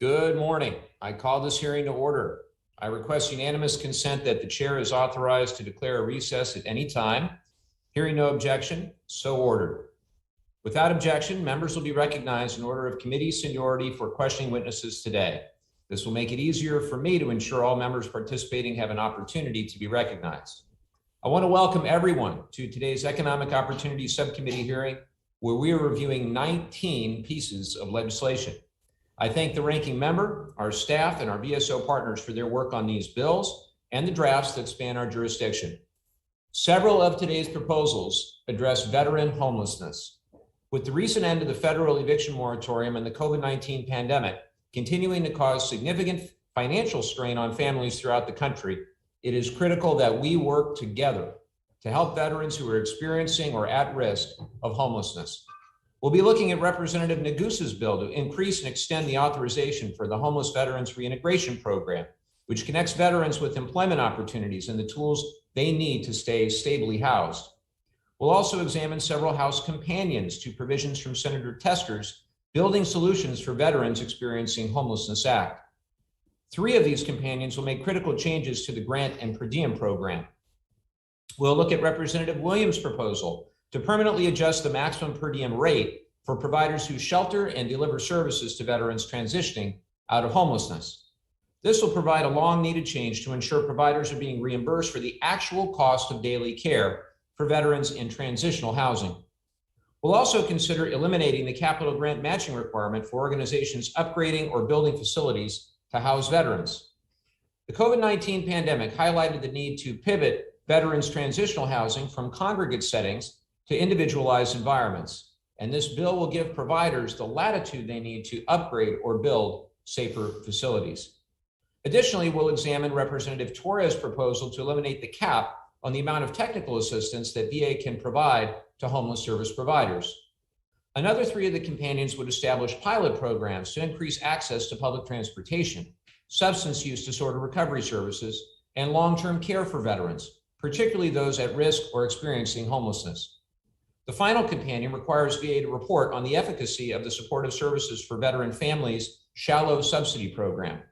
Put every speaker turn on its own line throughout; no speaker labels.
Good morning. I call this hearing to order. I request unanimous consent that the chair is authorized to declare a recess at any time. Hearing no objection, so ordered. Without objection, members will be recognized in order of committee seniority for questioning witnesses today. This will make it easier for me to ensure all members participating have an opportunity to be recognized. I want to welcome everyone to today's Economic Opportunity Subcommittee hearing, where we are reviewing 19 pieces of legislation. I thank the ranking member, our staff, and our VSO partners for their work on these bills and the drafts that span our jurisdiction. Several of today's proposals address veteran homelessness. With the recent end of the federal eviction moratorium and the COVID-19 pandemic continuing to cause significant financial strain on families throughout the country, it is critical that we work together to help veterans who are experiencing or at risk of homelessness. We'll be looking at Representative Negus's bill to increase and extend the authorization for the Homeless Veterans Reintegration Program, which connects veterans with employment opportunities and the tools they need to stay stably housed. We'll also examine several House companions to provisions from Senator Tester's Building Solutions for Veterans Experiencing Homelessness Act. 3 of these companions will make critical changes to the grant and per diem program. We'll look at Representative Williams' proposal to permanently adjust the maximum per diem rate for providers who shelter and deliver services to veterans transitioning out of homelessness. This will provide a long-needed change to ensure providers are being reimbursed for the actual cost of daily care for veterans in transitional housing. We'll also consider eliminating the capital grant matching requirement for organizations upgrading or building facilities to house veterans. The COVID-19 pandemic highlighted the need to pivot veterans' transitional housing from congregate settings to individualized environments, and this bill will give providers the latitude they need to upgrade or build safer facilities. Additionally, we'll examine Representative Torres' proposal to eliminate the cap on the amount of technical assistance that VA can provide to homeless service providers. Another 3 of the companions would establish pilot programs to increase access to public transportation, substance use disorder recovery services, and long-term care for veterans, particularly those at risk or experiencing homelessness. The final companion requires VA to report on the efficacy of the Supportive Services for Veteran Families Shallow Subsidy Program.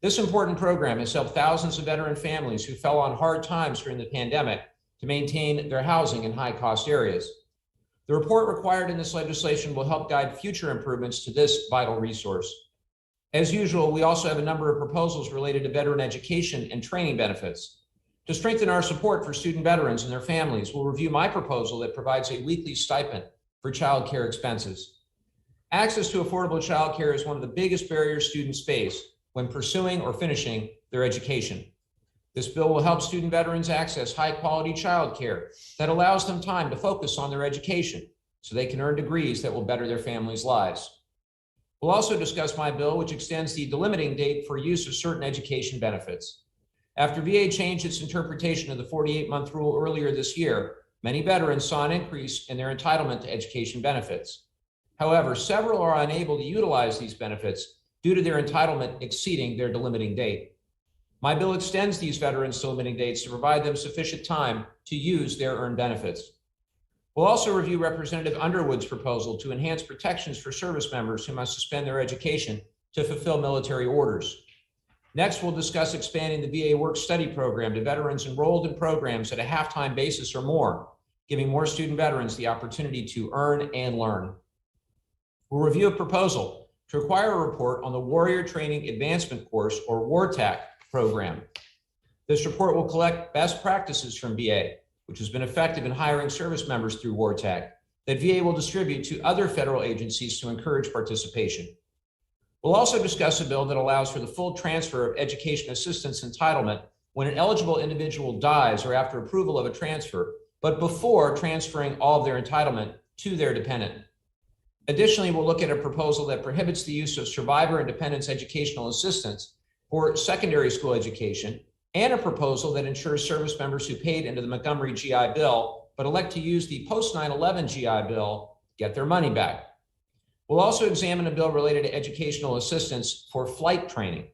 This important program has helped thousands of veteran families who fell on hard times during the pandemic to maintain their housing in high-cost areas. The report required in this legislation will help guide future improvements to this vital resource. As usual, we also have a number of proposals related to veteran education and training benefits. To strengthen our support for student veterans and their families, we'll review my proposal that provides a weekly stipend for child care expenses. Access to affordable child care is one of the biggest barriers students face when pursuing or finishing their education. This bill will help student veterans access high-quality child care that allows them time to focus on their education so they can earn degrees that will better their families' lives. We'll also discuss my bill, which extends the delimiting date for use of certain education benefits. After VA changed its interpretation of the 48-month rule earlier this year, many veterans saw an increase in their entitlement to education benefits. However, several are unable to utilize these benefits due to their entitlement exceeding their delimiting date. My bill extends these veterans' delimiting dates to provide them sufficient time to use their earned benefits. We'll also review Representative Underwood's proposal to enhance protections for service members who must suspend their education to fulfill military orders. Next, we'll discuss expanding the VA work-study program to veterans enrolled in programs at a half-time basis or more, giving more student veterans the opportunity to earn and learn. We'll review a proposal to require a report on the Warrior Training Advancement Course, or Wartac, program. This report will collect best practices from VA, which has been effective in hiring service members through Wartac, that VA will distribute to other federal agencies to encourage participation. We'll also discuss a bill that allows for the full transfer of education assistance entitlement when an eligible individual dies or after approval of a transfer, but before transferring all of their entitlement to their dependent. Additionally, we'll look at a proposal that prohibits the use of survivor and dependents educational assistance for secondary school education, and a proposal that ensures service members who paid into the Montgomery GI Bill but elect to use the post-9/11 GI Bill get their money back. We'll also examine a bill related to educational assistance for flight training.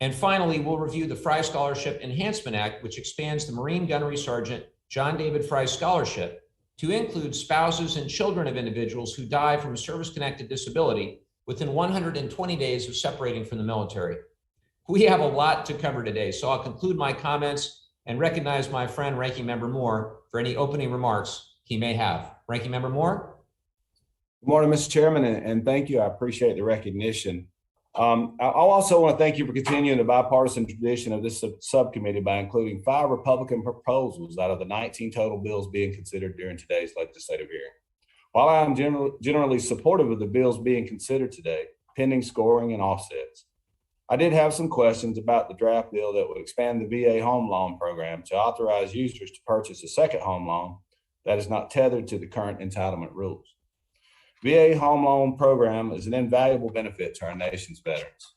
And finally, we'll review the Fry Scholarship Enhancement Act, which expands the Marine Gunnery Sergeant John David Fry Scholarship to include spouses and children of individuals who die from a service-connected disability within 120 days of separating from the military. We have a lot to cover today, so I'll conclude my comments and recognize my friend Ranking Member Moore for any opening remarks he may have. Ranking Member Moore?
Good morning, Mr. Chairman, and thank you. I appreciate the recognition. I also want to thank you for continuing the bipartisan tradition of this subcommittee by including 5 Republican proposals out of the 19 total bills being considered during today's legislative hearing. While I am generally supportive of the bills being considered today, pending scoring and offsets, I did have some questions about the draft bill that would expand the VA home loan program to authorize users to purchase a second home loan that is not tethered to the current entitlement rules. VA home loan program is an invaluable benefit to our nation's veterans.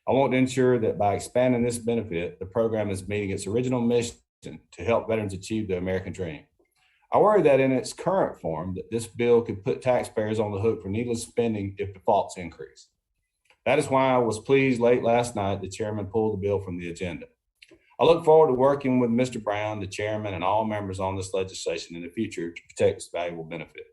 I want to ensure that by expanding this benefit, the program is meeting its original mission to help veterans achieve the American dream. I worry that in its current form, that this bill could put taxpayers on the hook for needless spending if defaults increase. That is why I was pleased late last night the chairman pulled the bill from the agenda. I look forward to working with Mr. Brown, the chairman, and all members on this legislation in the future to protect this valuable benefit.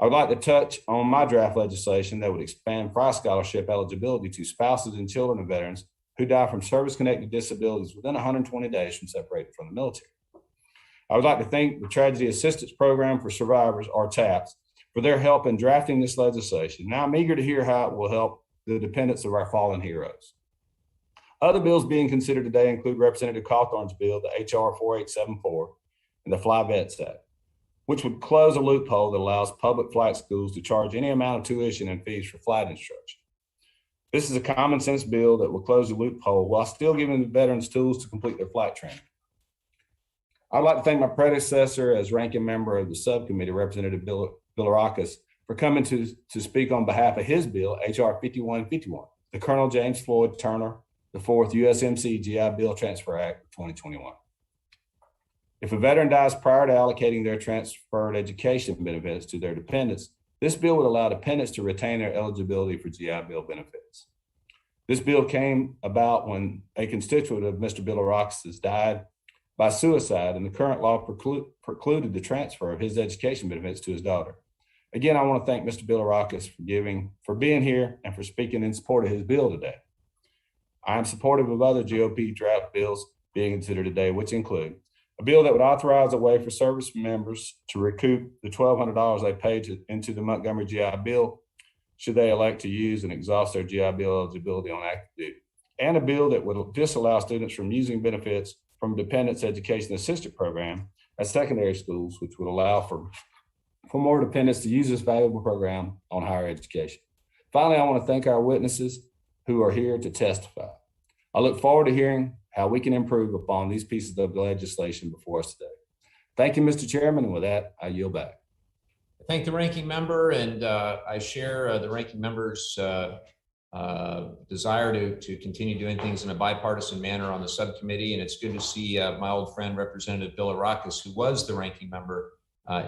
I would like to touch on my draft legislation that would expand prize scholarship eligibility to spouses and children of veterans who die from service-connected disabilities within 120 days from separating from the military. I would like to thank the Tragedy Assistance Program for Survivors, or TAPS, for their help in drafting this legislation. Now I'm eager to hear how it will help the dependents of our fallen heroes. Other bills being considered today include Representative Cawthorn's bill, the HR 4874, and the Fly Vets Act, which would close a loophole that allows public flight schools to charge any amount of tuition and fees for flight instruction. This is a common sense bill that will close the loophole while still giving the veterans tools to complete their flight training. I'd like to thank my predecessor as ranking member of the subcommittee, Representative Bilirakis, for coming to speak on behalf of his bill, HR 5151, the Colonel James Floyd Turner, the 4th USMC GI Bill Transfer Act of 2021. If a veteran dies prior to allocating their transferred education benefits to their dependents, this bill would allow dependents to retain their eligibility for GI Bill benefits. This bill came about when a constituent of Mr. Bilirakis died by suicide, and the current law precluded the transfer of his education benefits to his daughter. Again, I want to thank Mr. Bilirakis for being here and for speaking in support of his bill today. I am supportive of other GOP draft bills being considered today, which include a bill that would authorize a way for service members to recoup the $1,200 they paid into the Montgomery GI Bill should they elect to use and exhaust their GI Bill eligibility on active duty, and a bill that would disallow students from using benefits from Dependents Education Assistance Program at secondary schools, which would allow for more dependents to use this valuable program on higher education. Finally, I want to thank our witnesses who are here to testify. I look forward to hearing how we can improve upon these pieces of legislation before us today. Thank you, Mr. Chairman, and with that, I yield back.
Thank the ranking member, and I share the ranking member's desire to continue doing things in a bipartisan manner on the subcommittee, and it's good to see my old friend, Representative Bilirakis, who was the ranking member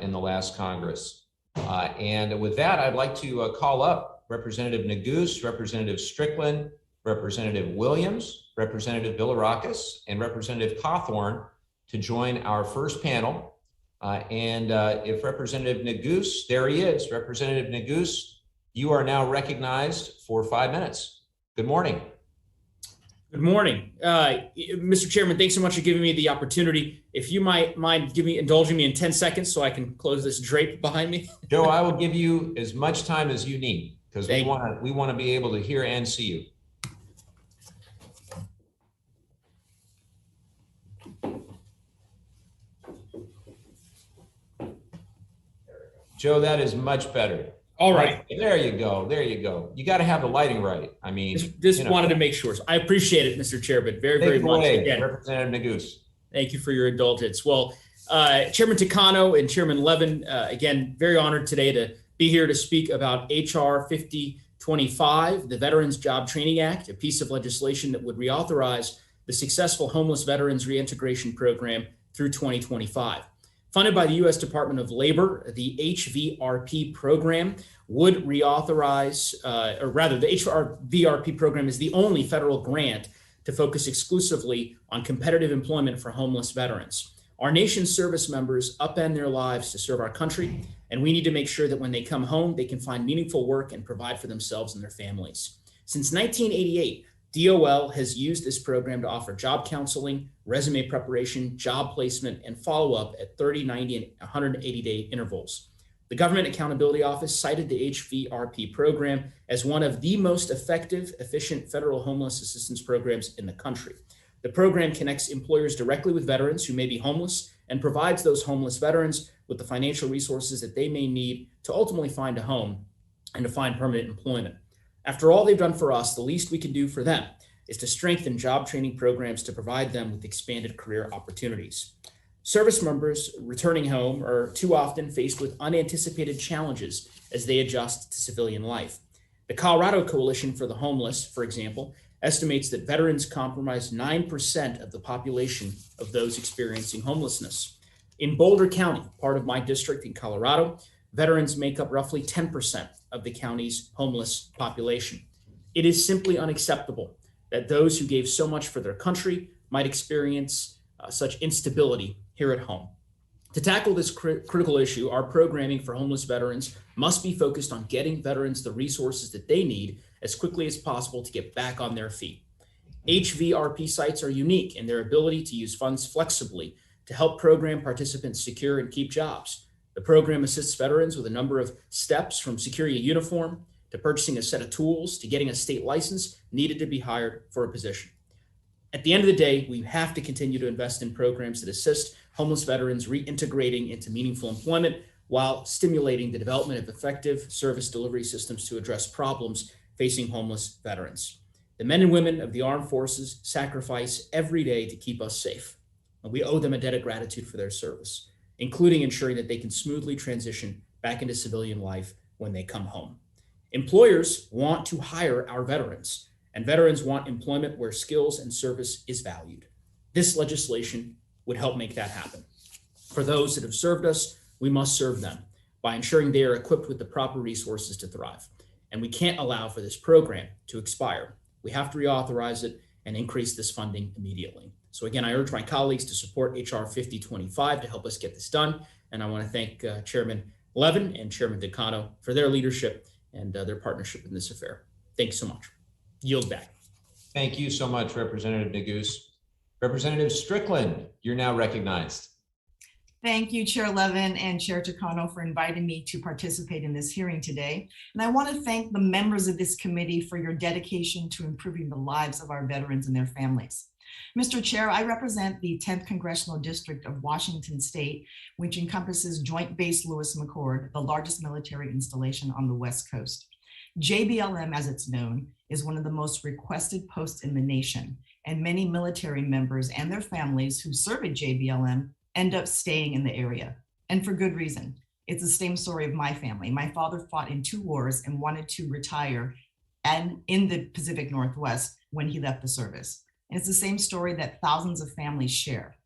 in the last Congress. And with that, I'd like to call up Representative Neguse, Representative Strickland, Representative Williams, Representative Bilirakis, and Representative Cawthorn to join our first panel. If Representative Neguse, there he is, Representative Neguse, you are now recognized for 5 minutes. Good morning.
Good morning. Mr. Chairman, thanks so much for giving me the opportunity. If you might mind indulging me in 10 seconds so I can close this drape behind me.
Joe, I will give you as much time as you need because we want to be able to hear and see you. Joe, that is much better.
All right.
There you go. There you go. You got to have the lighting right. I mean,
just wanted to make sure. So I appreciate it, Mr. Chairman, very much.
Again, Representative Neguse.
Thank you for your indulgence. Well, Chairman Takano and Chairman Levin, again, very honored today to be here to speak about HR 5025, the Veterans Job Training Act, a piece of legislation that would reauthorize the successful homeless veterans reintegration program through 2025. Funded by the U.S. Department of Labor, the HVRP program would reauthorize, or rather the HVRP program is the only federal grant to focus exclusively on competitive employment for homeless veterans. Our nation's service members upend their lives to serve our country, and we need to make sure that when they come home, they can find meaningful work and provide for themselves and their families. Since 1988, DOL has used this program to offer job counseling, resume preparation, job placement, and follow-up at 30, 90, and 180-day intervals. The Government Accountability Office cited the HVRP program as one of the most effective, efficient federal homeless assistance programs in the country. The program connects employers directly with veterans who may be homeless and provides those homeless veterans with the financial resources that they may need to ultimately find a home and to find permanent employment. After all they've done for us, the least we can do for them is to strengthen job training programs to provide them with expanded career opportunities. Service members returning home are too often faced with unanticipated challenges as they adjust to civilian life. The Colorado Coalition for the Homeless, for example, estimates that veterans comprise 9% of the population of those experiencing homelessness. In Boulder County, part of my district in Colorado, veterans make up roughly 10% of the county's homeless population. It is simply unacceptable that those who gave so much for their country might experience such instability here at home. To tackle this critical issue, our programming for homeless veterans must be focused on getting veterans the resources that they need as quickly as possible to get back on their feet. HVRP sites are unique in their ability to use funds flexibly to help program participants secure and keep jobs. The program assists veterans with a number of steps, from securing a uniform to purchasing a set of tools to getting a state license needed to be hired for a position. At the end of the day, we have to continue to invest in programs that assist homeless veterans reintegrating into meaningful employment while stimulating the development of effective service delivery systems to address problems facing homeless veterans. The men and women of the armed forces sacrifice every day to keep us safe, and we owe them a debt of gratitude for their service, including ensuring that they can smoothly transition back into civilian life when they come home. Employers want to hire our veterans, and veterans want employment where skills and service is valued. This legislation would help make that happen. For those that have served us, we must serve them by ensuring they are equipped with the proper resources to thrive. And we can't allow for this program to expire. We have to reauthorize it and increase this funding immediately. So again, I urge my colleagues to support HR 5025 to help us get this done. And I want to thank Chairman Levin and Chairman Decano for their leadership and their partnership in this affair. Thanks so much. Yield back.
Thank you so much, Representative Neguse. Representative Strickland, you're now recognized.
Thank you, Chair Levin and Chair Takano, for inviting me to participate in this hearing today. And I want to thank the members of this committee for your dedication to improving the lives of our veterans and their families. Mr. Chair, I represent the 10th Congressional District of Washington State, which encompasses Joint Base Lewis McChord, the largest military installation on the West Coast. JBLM, as it's known, is one of the most requested posts in the nation, and many military members and their families who serve at JBLM end up staying in the area, and for good reason. It's the same story of my family. My father fought in 2 wars and wanted to retire and in the Pacific Northwest when he left the service. And it's the same story that thousands of families share.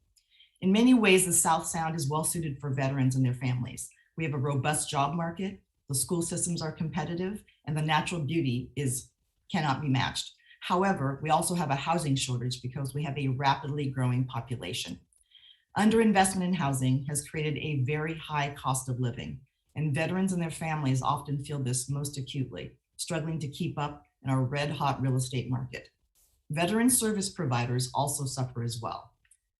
In many ways, the South Sound is well suited for veterans and their families. We have a robust job market, the school systems are competitive, and the natural beauty cannot be matched. However, we also have a housing shortage because we have a rapidly growing population. Underinvestment in housing has created a very high cost of living, and veterans and their families often feel this most acutely, struggling to keep up in our red-hot real estate market. Veteran service providers also suffer as well.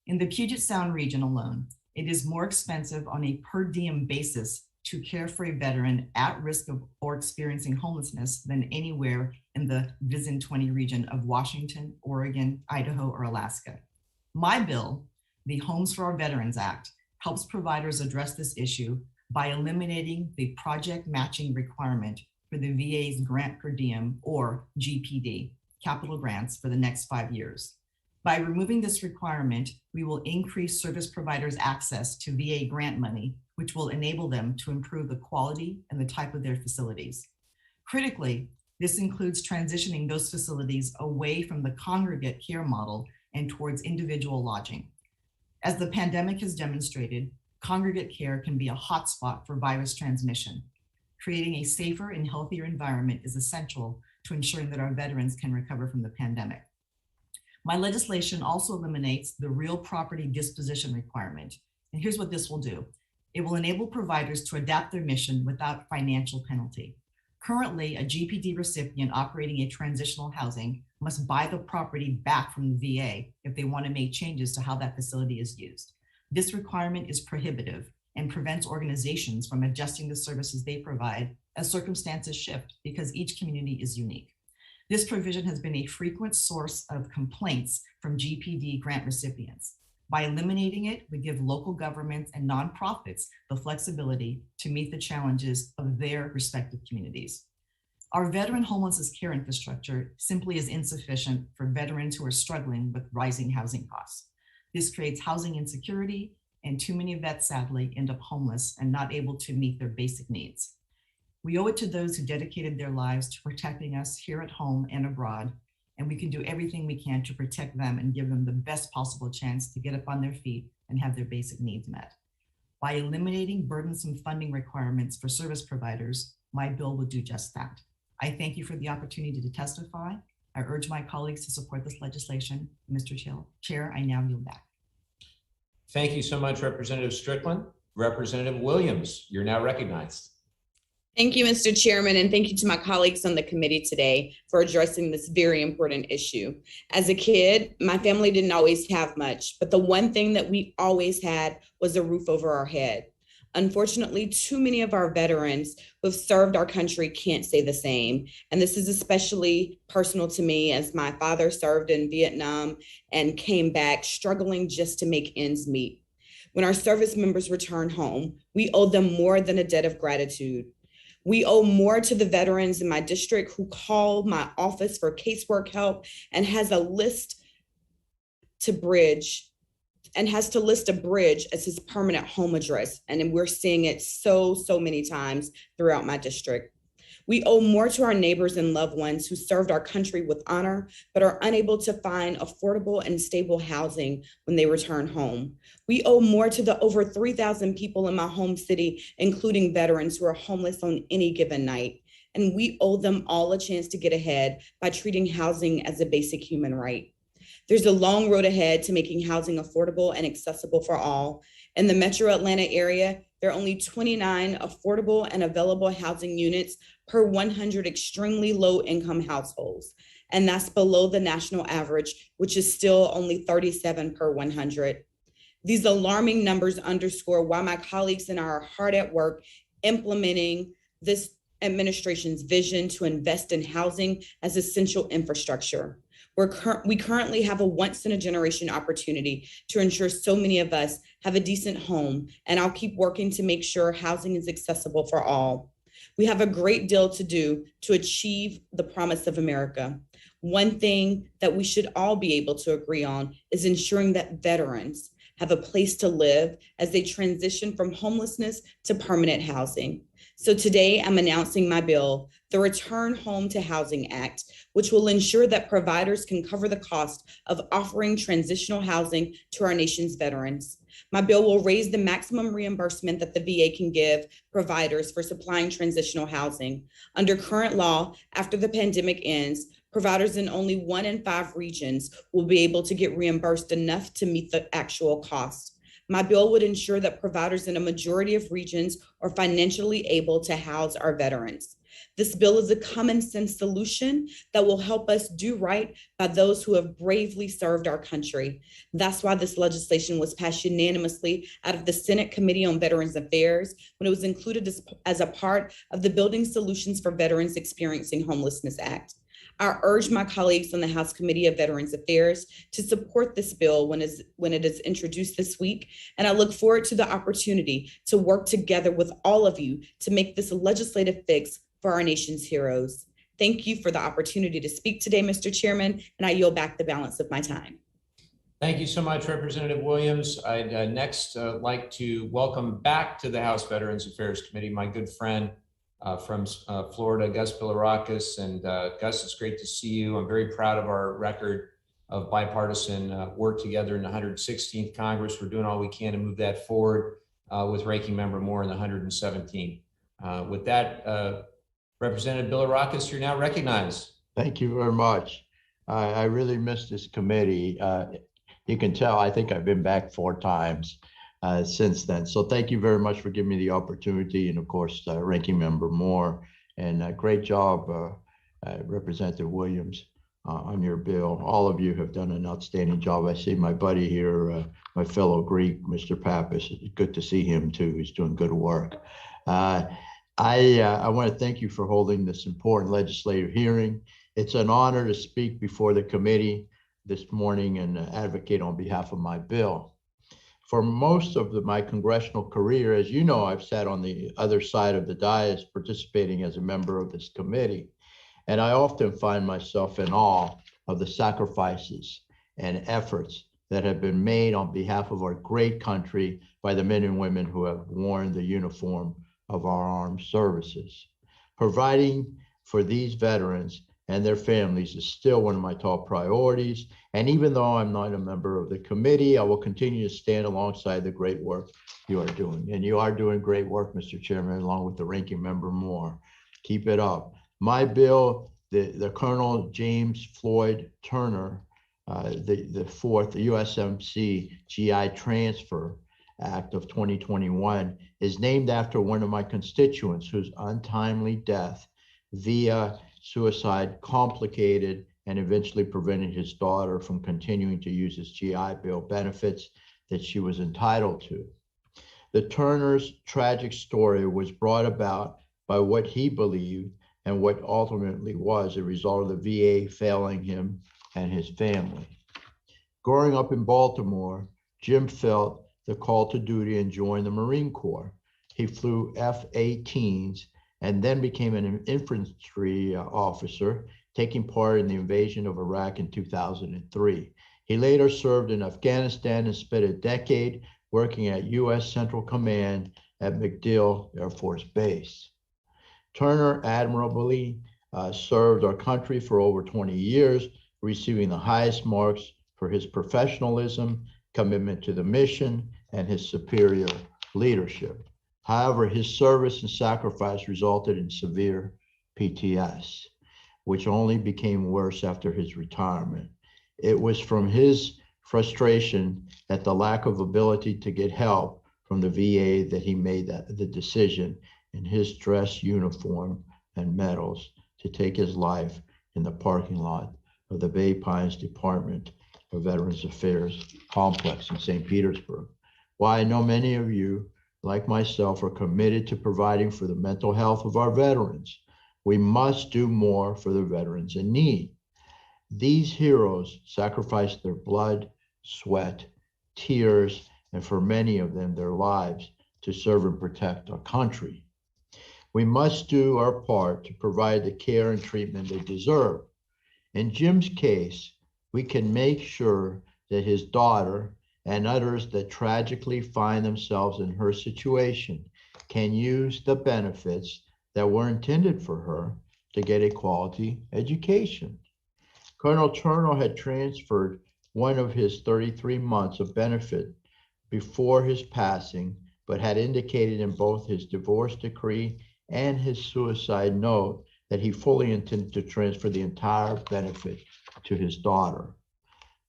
In the Puget Sound region alone, it is more expensive on a per diem basis to care for a veteran at risk of or experiencing homelessness than anywhere in the VISN 20 region of Washington, Oregon, Idaho, or Alaska. My bill, the Homes for Our Veterans Act, helps providers address this issue by eliminating the project matching requirement for the VA's grant per diem, or GPD, capital grants for the next 5 years. By removing this requirement, we will increase service providers' access to VA grant money, which will enable them to improve the quality and the type of their facilities. Critically, this includes transitioning those facilities away from the congregate care model and towards individual lodging. As the pandemic has demonstrated, congregate care can be a hotspot for virus transmission. Creating a safer and healthier environment is essential to ensuring that our veterans can recover from the pandemic. My legislation also eliminates the real property disposition requirement. And here's what this will do. It will enable providers to adapt their mission without financial penalty. Currently, a GPD recipient operating a transitional housing must buy the property back from the VA if they want to make changes to how that facility is used. This requirement is prohibitive and prevents organizations from adjusting the services they provide as circumstances shift because each community is unique. This provision has been a frequent source of complaints from GPD grant recipients. By eliminating it, we give local governments and nonprofits the flexibility to meet the challenges of their respective communities. Our veteran homelessness care infrastructure simply is insufficient for veterans who are struggling with rising housing costs. This creates housing insecurity, and too many vets sadly end up homeless and not able to meet their basic needs. We owe it to those who dedicated their lives to protecting us here at home and abroad, and we can do everything we can to protect them and give them the best possible chance to get up on their feet and have their basic needs met. By eliminating burdensome funding requirements for service providers, my bill will do just that. I thank you for the opportunity to testify. I urge my colleagues to support this legislation. Mr. Chair, I now yield back.
Thank you so much, Representative Strickland. Representative Williams, you're now recognized.
Thank you, Mr. Chairman, and thank you to my colleagues on the committee today for addressing this very important issue. As a kid, my family didn't always have much, but the one thing that we always had was a roof over our head. Unfortunately, too many of our veterans who have served our country can't say the same. And this is especially personal to me as my father served in Vietnam and came back struggling just to make ends meet. When our service members return home, we owe them more than a debt of gratitude. We owe more to the veterans in my district who call my office for casework help and has to list a bridge as his permanent home address. And we're seeing it so many times throughout my district. We owe more to our neighbors and loved ones who served our country with honor, but are unable to find affordable and stable housing when they return home. We owe more to the over 3,000 people in my home city, including veterans who are homeless on any given night. And we owe them all a chance to get ahead by treating housing as a basic human right. There's a long road ahead to making housing affordable and accessible for all. In the Metro Atlanta area, there are only 29 affordable and available housing units per 100 extremely low income households. And that's below the national average, which is still only 37 per 100. These alarming numbers underscore why my colleagues and I are hard at work implementing this administration's vision to invest in housing as essential infrastructure. We currently have a once-in-a-generation opportunity to ensure so many of us have a decent home, and I'll keep working to make sure housing is accessible for all. We have a great deal to do to achieve the promise of America. One thing that we should all be able to agree on is ensuring that veterans have a place to live as they transition from homelessness to permanent housing. So today I'm announcing my bill, the Return Home to Housing Act, which will ensure that providers can cover the cost of offering transitional housing to our nation's veterans. My bill will raise the maximum reimbursement that the VA can give providers for supplying transitional housing. Under current law, after the pandemic ends, providers in only 1 in 5 regions will be able to get reimbursed enough to meet the actual cost. My bill would ensure that providers in a majority of regions are financially able to house our veterans. This bill is a common sense solution that will help us do right by those who have bravely served our country. That's why this legislation was passed unanimously out of the Senate Committee on Veterans Affairs when it was included as a part of the Building Solutions for Veterans Experiencing Homelessness Act. I urge my colleagues on the House Committee of Veterans Affairs to support this bill when it is introduced this week, and I look forward to the opportunity to work together with all of you to make this a legislative fix for our nation's heroes. Thank you for the opportunity to speak today, Mr. Chairman, and I yield back the balance of my time.
Thank you so much, Representative Williams. I'd next like to welcome back to the House Veterans Affairs Committee my good friend from Florida, Gus Bilirakis. And Gus, it's great to see you. I'm very proud of our record of bipartisan work together in the 116th Congress. We're doing all we can to move that forward with Ranking Member Moore in the 117th. With that, Representative Bilirakis, you're now recognized.
Thank you very much. I really miss this committee. You can tell, I think I've been back 4 times since then. So thank you very much for giving me the opportunity. And of course, Ranking Member Moore, and great job, Representative Williams, on your bill. All of you have done an outstanding job. I see my buddy here, my fellow Greek, Mr. Pappas. It's good to see him too. He's doing good work. I want to thank you for holding this important legislative hearing. It's an honor to speak before the committee this morning and advocate on behalf of my bill. For most of my congressional career, as you know, I've sat on the other side of the dais participating as a member of this committee. And I often find myself in awe of the sacrifices and efforts that have been made on behalf of our great country by the men and women who have worn the uniform of our armed services. Providing for these veterans and their families is still one of my top priorities. And even though I'm not a member of the committee, I will continue to stand alongside the great work you are doing. And you are doing great work, Mr. Chairman, along with the Ranking Member Moore. Keep it up. My bill, the Colonel James Floyd Turner, the fourth, the USMC GI Transfer Act of 2021, is named after one of my constituents whose untimely death via suicide complicated and eventually prevented his daughter from continuing to use his GI Bill benefits that she was entitled to. The Turner's tragic story was brought about by what he believed and what ultimately was a result of the VA failing him and his family. Growing up in Baltimore, Jim felt the call to duty and joined the Marine Corps. He flew F-18s and then became an infantry officer, taking part in the invasion of Iraq in 2003. He later served in Afghanistan and spent a decade working at U.S. Central Command at MacDill Air Force Base. Turner admirably served our country for over 20 years, receiving the highest marks for his professionalism, commitment to the mission, and his superior leadership. However, his service and sacrifice resulted in severe PTS, which only became worse after his retirement. It was from his frustration at the lack of ability to get help from the VA that he made the decision in his dress uniform and medals to take his life in the parking lot of the Bay Pines Department of Veterans Affairs complex in St. Petersburg. While I know many of you, like myself, are committed to providing for the mental health of our veterans, we must do more for the veterans in need. These heroes sacrificed their blood, sweat, tears, and for many of them, their lives to serve and protect our country. We must do our part to provide the care and treatment they deserve. In Jim's case, we can make sure that his daughter and others that tragically find themselves in her situation can use the benefits that were intended for her to get a quality education. Colonel Turner had transferred one of his 33 months of benefit before his passing, but had indicated in both his divorce decree and his suicide note that he fully intended to transfer the entire benefit to his daughter.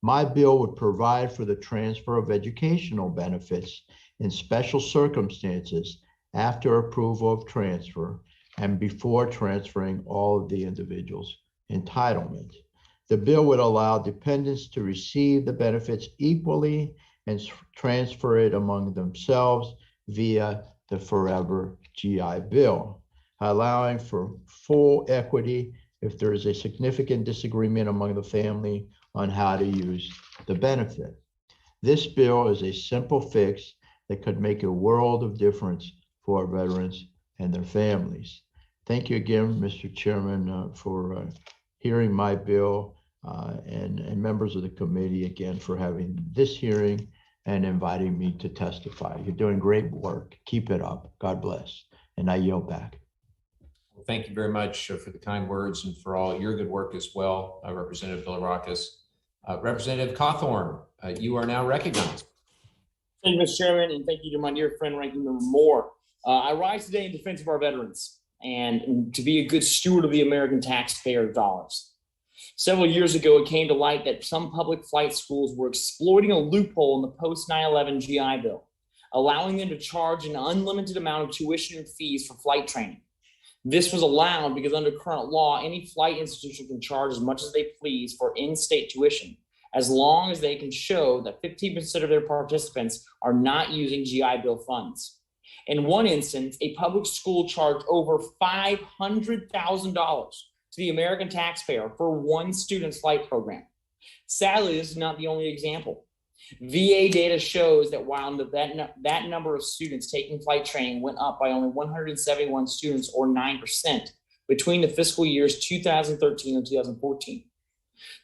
My bill would provide for the transfer of educational benefits in special circumstances after approval of transfer and before transferring all of the individual's entitlement. The bill would allow dependents to receive the benefits equally and transfer it among themselves via the Forever GI Bill, allowing for full equity if there is a significant disagreement among the family on how to use the benefit. This bill is a simple fix that could make a world of difference for our veterans and their families. Thank you again, Mr. Chairman, for hearing my bill and members of the committee again for having this hearing and inviting me to testify. You're doing great work. Keep it up. God bless. And I yield back.
Well, thank you very much for the kind words and for all your good work as well, Representative Bilirakis. Representative Cawthorn, you are now recognized.
Thank you, Mr. Chairman, and thank you to my dear friend, Ranking Member Moore. I rise today in defense of our veterans and to be a good steward of the American taxpayer dollars. Several years ago, it came to light that some public flight schools were exploiting a loophole in the post 9/11 GI Bill, allowing them to charge an unlimited amount of tuition and fees for flight training. This was allowed because under current law, any flight institution can charge as much as they please for in-state tuition, as long as they can show that 15% of their participants are not using GI Bill funds. In one instance, a public school charged over $500,000 to the American taxpayer for one student's flight program. Sadly, this is not the only example. VA data shows that while that number of students taking flight training went up by only 171 students, or 9%, between the fiscal years 2013 and 2014.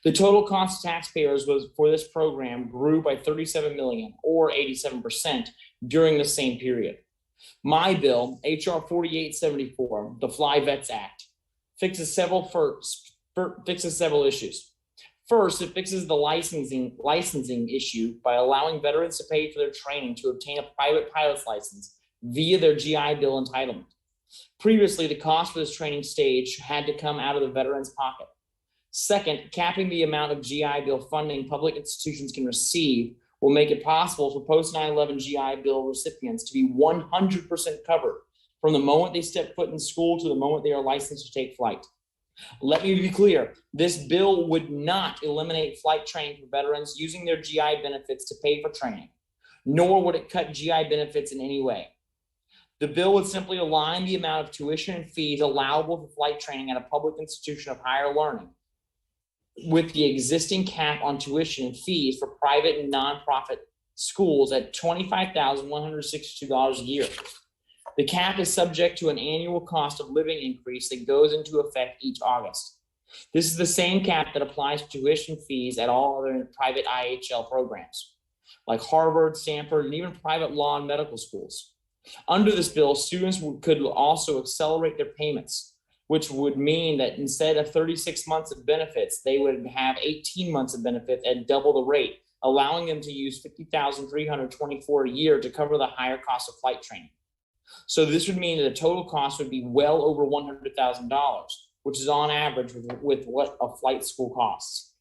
The total cost to taxpayers for this program grew by 37 million, or 87%, during the same period. My bill, HR 4874, the Fly Vets Act, fixes several issues. First, it fixes the licensing issue by allowing veterans to pay for their training to obtain a private pilot's license via their GI Bill entitlement. Previously, the cost for this training stage had to come out of the veteran's pocket. Second, capping the amount of GI Bill funding public institutions can receive will make it possible for post 9/11 GI Bill recipients to be 100% covered from the moment they step foot in school to the moment they are licensed to take flight. Let me be clear, this bill would not eliminate flight training for veterans using their GI benefits to pay for training, nor would it cut GI benefits in any way. The bill would simply align the amount of tuition and fees allowable for flight training at a public institution of higher learning with the existing cap on tuition and fees for private and nonprofit schools at $25,162 a year. The cap is subject to an annual cost of living increase that goes into effect each August. This is the same cap that applies to tuition fees at all other private IHL programs, like Harvard, Stanford, and even private law and medical schools. Under this bill, students could also accelerate their payments, which would mean that instead of 36 months of benefits, they would have 18 months of benefits at double the rate, allowing them to use $50,324 a year to cover the higher cost of flight training. So this would mean that the total cost would be well over $100,000, which is on average with what a flight school costs.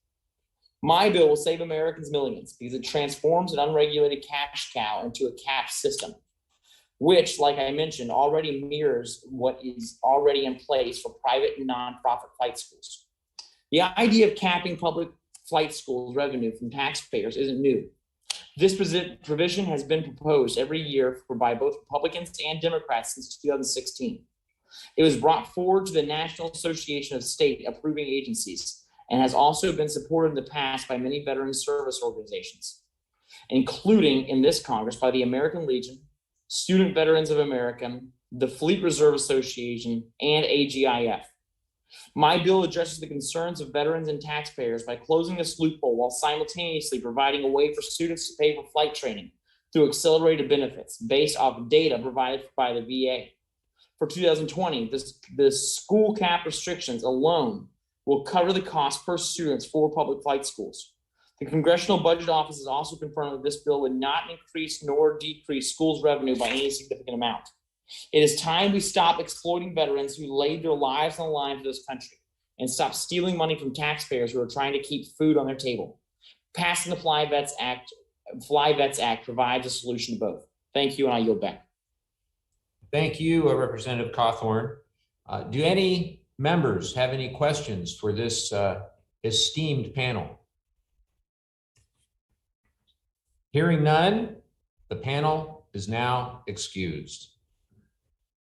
My bill will save Americans millions because it transforms an unregulated cash cow into a cap system, which, like I mentioned, already mirrors what is already in place for private and nonprofit flight schools. The idea of capping public flight schools' revenue from taxpayers isn't new. This provision has been proposed every year by both Republicans and Democrats since 2016. It was brought forward to the National Association of State Approving Agencies and has also been supported in the past by many veteran service organizations, including in this Congress by the American Legion, Student Veterans of America, the Fleet Reserve Association, and AGIF. My bill addresses the concerns of veterans and taxpayers by closing this loophole while simultaneously providing a way for students to pay for flight training through accelerated benefits based off data provided by the VA. For 2020, the school cap restrictions alone will cover the cost per student for public flight schools. The Congressional Budget Office has also confirmed that this bill would not increase nor decrease schools' revenue by any significant amount. It is time we stop exploiting veterans who laid their lives on the line for this country and stop stealing money from taxpayers who are trying to keep food on their table. Passing the Fly Vets Act provides a solution to both. Thank you, and I yield back.
Thank you, Representative Cawthorn. Do any members have any questions for this esteemed panel? Hearing none, the panel is now excused.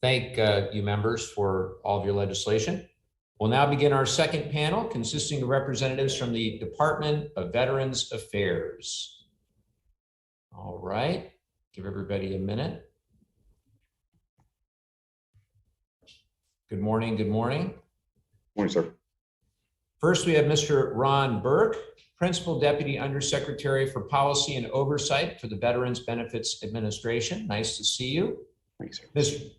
Thank you, members, for all of your legislation. We'll now begin our second panel, consisting of representatives from the Department of Veterans Affairs. All right, give everybody a minute. Good morning, good morning.
Morning, sir.
First, we have Mr. Ron Burke, Principal Deputy Undersecretary for Policy and Oversight for the Veterans Benefits Administration. Nice to see you.
Thanks, sir.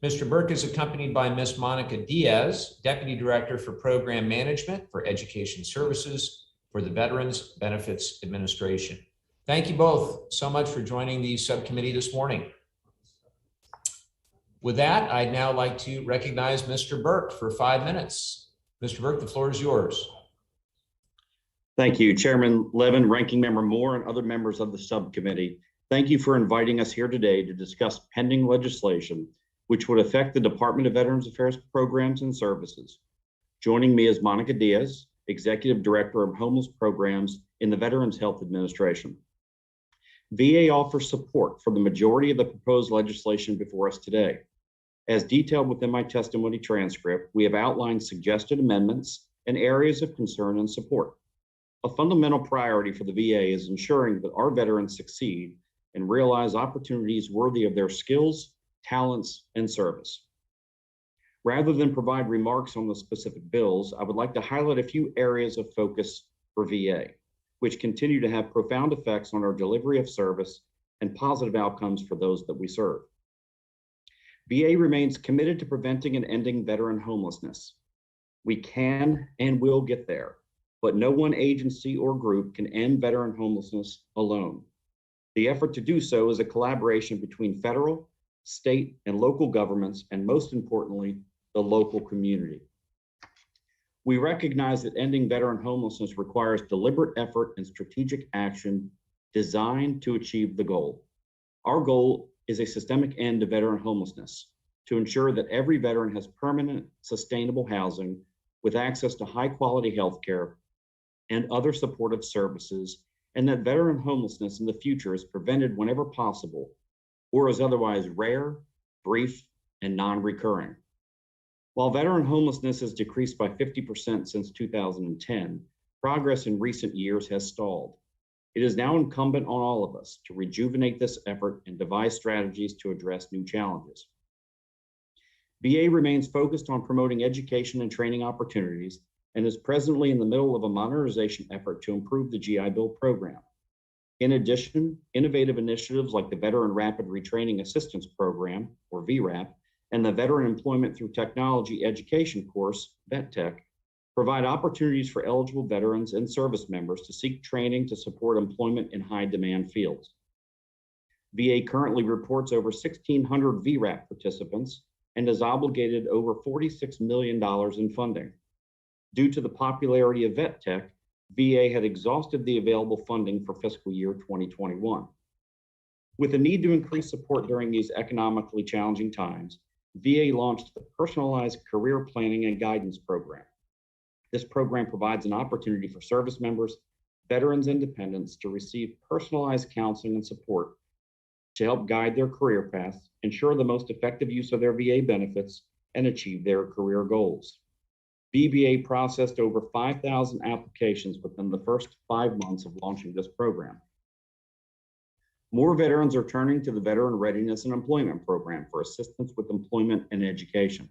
Mr. Burke is accompanied by Ms. Monica Diaz, Deputy Director for Program Management for Education Services for the Veterans Benefits Administration. Thank you both so much for joining the subcommittee this morning. With that, I'd now like to recognize Mr. Burke for 5 minutes. Mr. Burke, the floor is yours.
Thank you, Chairman Levin, Ranking Member Moore, and other members of the subcommittee. Thank you for inviting us here today to discuss pending legislation which would affect the Department of Veterans Affairs programs and services. Joining me is Monica Diaz, Executive Director of Homeless Programs in the Veterans Health Administration. VA offers support for the majority of the proposed legislation before us today. As detailed within my testimony transcript, we have outlined suggested amendments and areas of concern and support. A fundamental priority for the VA is ensuring that our veterans succeed and realize opportunities worthy of their skills, talents, and service. Rather than provide remarks on the specific bills, I would like to highlight a few areas of focus for VA, which continue to have profound effects on our delivery of service and positive outcomes for those that we serve. VA remains committed to preventing and ending veteran homelessness. We can and will get there, but no one agency or group can end veteran homelessness alone. The effort to do so is a collaboration between federal, state, and local governments, and most importantly, the local community. We recognize that ending veteran homelessness requires deliberate effort and strategic action designed to achieve the goal. Our goal is a systemic end to veteran homelessness, to ensure that every veteran has permanent, sustainable housing with access to high-quality health care and other supportive services, and that veteran homelessness in the future is prevented whenever possible or is otherwise rare, brief, and non-recurring. While veteran homelessness has decreased by 50% since 2010, progress in recent years has stalled. It is now incumbent on all of us to rejuvenate this effort and devise strategies to address new challenges. VA remains focused on promoting education and training opportunities and is presently in the middle of a modernization effort to improve the GI Bill program. In addition, innovative initiatives like the Veteran Rapid Retraining Assistance Program, or VRAP, and the Veteran Employment Through Technology Education course, VETTech, provide opportunities for eligible veterans and service members to seek training to support employment in high-demand fields. VA currently reports over 1,600 VRAP participants and has obligated over $46 million in funding. Due to the popularity of VETTech, VA had exhausted the available funding for fiscal year 2021. With the need to increase support during these economically challenging times, VA launched the Personalized Career Planning and Guidance Program. This program provides an opportunity for service members, veterans, and dependents to receive personalized counseling and support to help guide their career paths, ensure the most effective use of their VA benefits, and achieve their career goals. VBA processed over 5,000 applications within the first 5 months of launching this program. More veterans are turning to the Veteran Readiness and Employment Program for assistance with employment and education.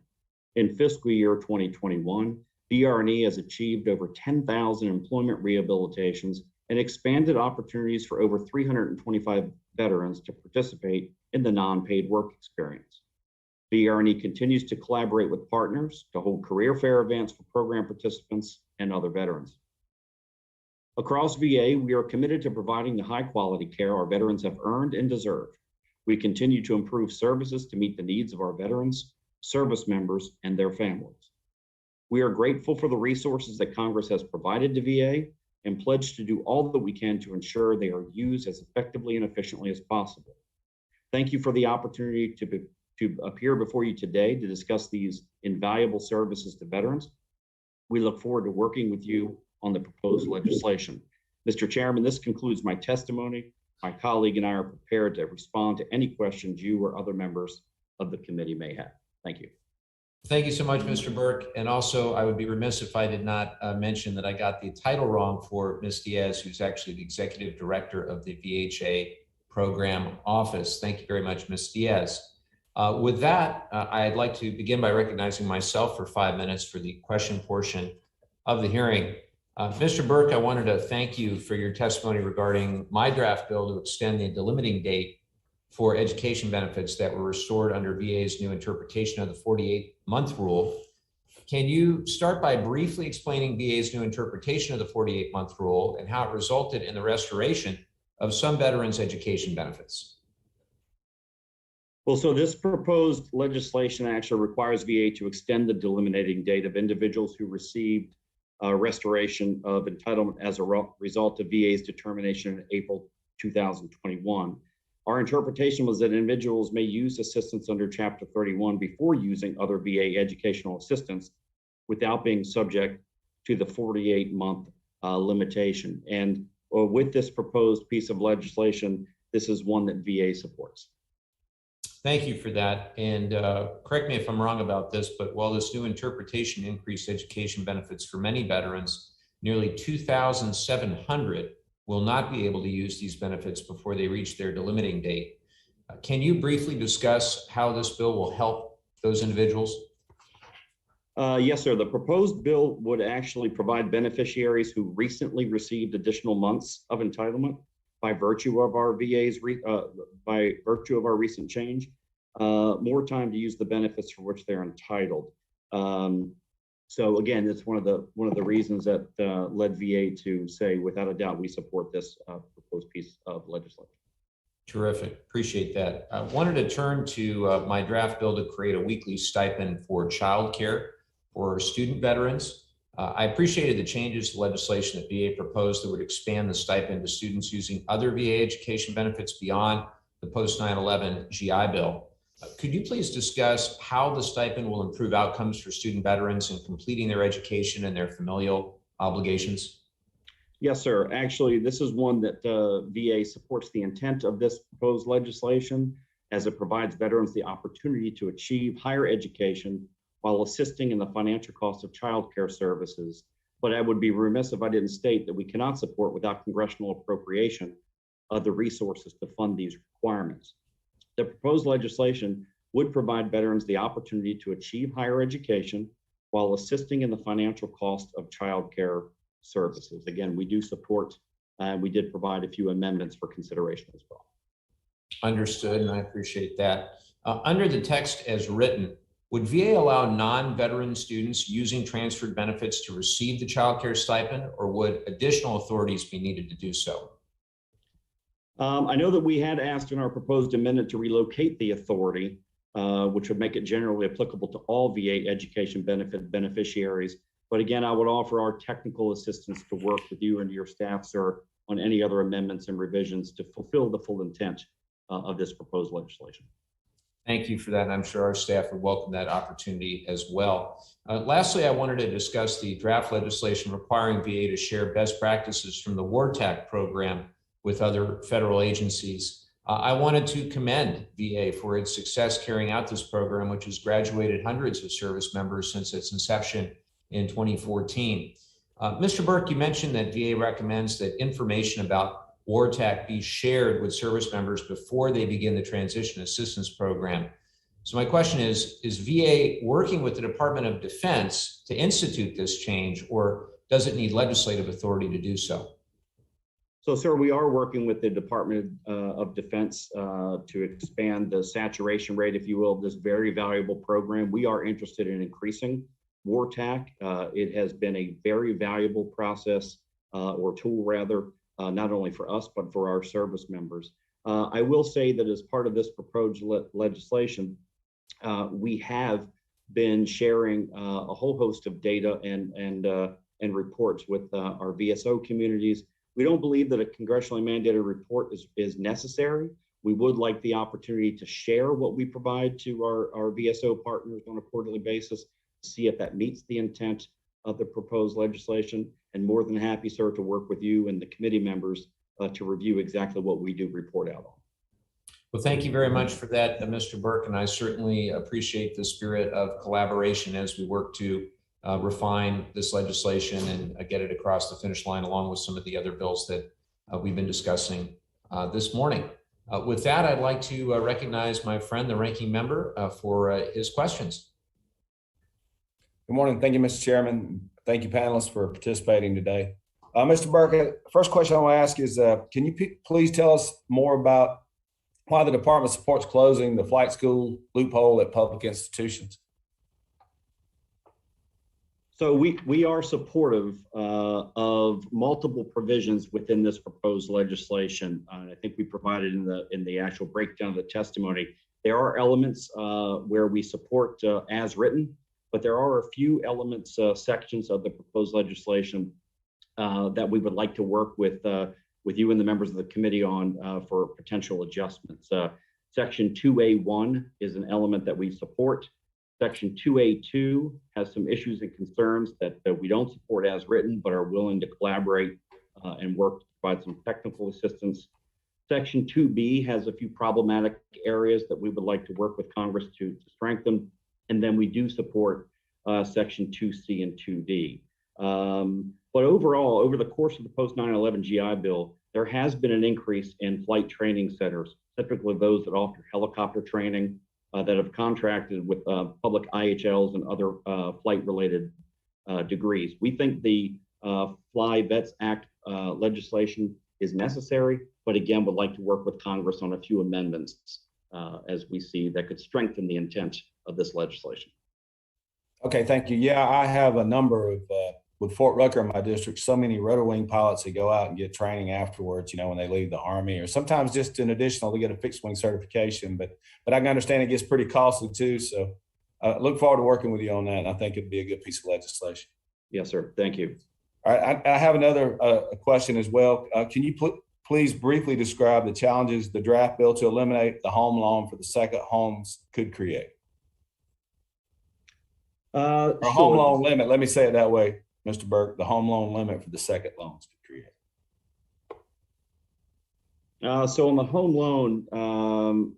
In fiscal year 2021, VRE has achieved over 10,000 employment rehabilitations and expanded opportunities for over 325 veterans to participate in the non-paid work experience. VRE continues to collaborate with partners to hold career fair events for program participants and other veterans. Across VA, we are committed to providing the high quality care our veterans have earned and deserve. We continue to improve services to meet the needs of our veterans, service members, and their families. We are grateful for the resources that Congress has provided to VA and pledge to do all that we can to ensure they are used as effectively and efficiently as possible. Thank you for the opportunity to appear before you today to discuss these invaluable services to veterans. We look forward to working with you on the proposed legislation. Mr. Chairman, this concludes my testimony. My colleague and I are prepared to respond to any questions you or other members of the committee may have. Thank you.
Thank you so much, Mr. Burke. And also, I would be remiss if I did not mention that I got the title wrong for Ms. Diaz, who's actually the Executive Director of the VHA Program Office. Thank you very much, Ms. Diaz. With that, I'd like to begin by recognizing myself for 5 minutes for the question portion of the hearing. Mr. Burke, I wanted to thank you for your testimony regarding my draft bill to extend the delimiting date for education benefits that were restored under VA's new interpretation of the 48-month rule. Can you start by briefly explaining VA's new interpretation of the 48-month rule and how it resulted in the restoration of some veterans' education benefits?
Well, so this proposed legislation actually requires VA to extend the delimiting date of individuals who received restoration of entitlement as a result of VA's determination in April 2021. Our interpretation was that individuals may use assistance under Chapter 31 before using other VA educational assistance without being subject to the 48-month limitation. And with this proposed piece of legislation, this is one that VA supports.
Thank you for that. And correct me if I'm wrong about this, but while this new interpretation increased education benefits for many veterans, nearly 2,700 will not be able to use these benefits before they reach their delimiting date. Can you briefly discuss how this bill will help those individuals?
Yes, sir. The proposed bill would actually provide beneficiaries who recently received additional months of entitlement by virtue of our recent change, more time to use the benefits for which they're entitled. So again, it's one of the reasons that led VA to say, without a doubt, we support this proposed piece of legislation.
Terrific. Appreciate that. I wanted to turn to my draft bill to create a weekly stipend for childcare for student veterans. I appreciated the changes to legislation that VA proposed that would expand the stipend to students using other VA education benefits beyond the post 9/11 GI Bill. Could you please discuss how the stipend will improve outcomes for student veterans in completing their education and their familial obligations?
Yes, sir. Actually, this is one that VA supports the intent of this proposed legislation, as it provides veterans the opportunity to achieve higher education while assisting in the financial cost of child care services. But I would be remiss if I didn't state that we cannot support without congressional appropriation of the resources to fund these requirements. The proposed legislation would provide veterans the opportunity to achieve higher education while assisting in the financial cost of child care services. Again, we do support, and we did provide a few amendments for consideration as well.
Understood, and I appreciate that. Under the text as written, would VA allow non-veteran students using transferred benefits to receive the child care stipend, or would additional authorities be needed to do so?
I know that we had asked in our proposed amendment to relocate the authority, which would make it generally applicable to all VA education benefit beneficiaries. But again, I would offer our technical assistance to work with you and your staff, sir, on any other amendments and revisions to fulfill the full intent of this proposed legislation.
Thank you for that, and I'm sure our staff would welcome that opportunity as well. Lastly, I wanted to discuss the draft legislation requiring VA to share best practices from the Wartac program with other federal agencies. I wanted to commend VA for its success carrying out this program, which has graduated hundreds of service members since its inception in 2014. Mr. Burke, you mentioned that VA recommends that information about Wartac be shared with service members before they begin the transition assistance program. So my question is VA working with the Department of Defense to institute this change, or does it need legislative authority to do so?
So, sir, we are working with the Department of Defense to expand the saturation rate, if you will, of this very valuable program. We are interested in increasing Wartac. It has been a very valuable process or tool, rather, not only for us, but for our service members. I will say that as part of this proposed legislation, we have been sharing a whole host of data and reports with our VSO communities. We don't believe that a congressionally mandated report is necessary. We would like the opportunity to share what we provide to our VSO partners on a quarterly basis, to see if that meets the intent of the proposed legislation, and more than happy, sir, to work with you and the committee members to review exactly what we do report out on.
Well, thank you very much for that, Mr. Burke, and I certainly appreciate the spirit of collaboration as we work to refine this legislation and get it across the finish line, along with some of the other bills that we've been discussing this morning. With that, I'd like to recognize my friend, the ranking member, for his questions.
Good morning. Thank you, Mr. Chairman. Thank you, panelists, for participating today. Mr. Burke, first question I want to ask is, can you please tell us more about why the department supports closing the flight school loophole at public institutions?
So we are supportive of multiple provisions within this proposed legislation. I think we provided in the actual breakdown of the testimony. There are elements where we support as written. but there are a few elements, sections of the proposed legislation that we would like to work with you and the members of the committee on for potential adjustments. Section 2A1 is an element that we support. Section 2A2 has some issues and concerns that we don't support as written, but are willing to collaborate and work to provide some technical assistance. Section 2B has a few problematic areas that we would like to work with Congress to strengthen. And then we do support Section 2C and 2D. But overall, over the course of the post 9/11 GI Bill, there has been an increase in flight training centers, typically those that offer helicopter training, that have contracted with public IHLs and other flight-related degrees. We think the Fly Vets Act legislation is necessary, but again, would like to work with Congress on a few amendments as we see that could strengthen the intent of this legislation.
Okay, thank you. Yeah, I have a number of, with Fort Rucker in my district, so many rotor wing pilots that go out and get training afterwards, when they leave the Army, or sometimes just an additional to get a fixed wing certification. But I can understand it gets pretty costly too. So look forward to working with you on that. And I think it'd be a good piece of legislation.
Yes, sir. Thank you.
All right, I have another question as well. Can you please briefly describe the challenges the draft bill to eliminate the home loan for the second homes could create? Or home loan limit, let me say it that way, Mr. Burke, the home loan limit for the second loans could create.
So on the home loan,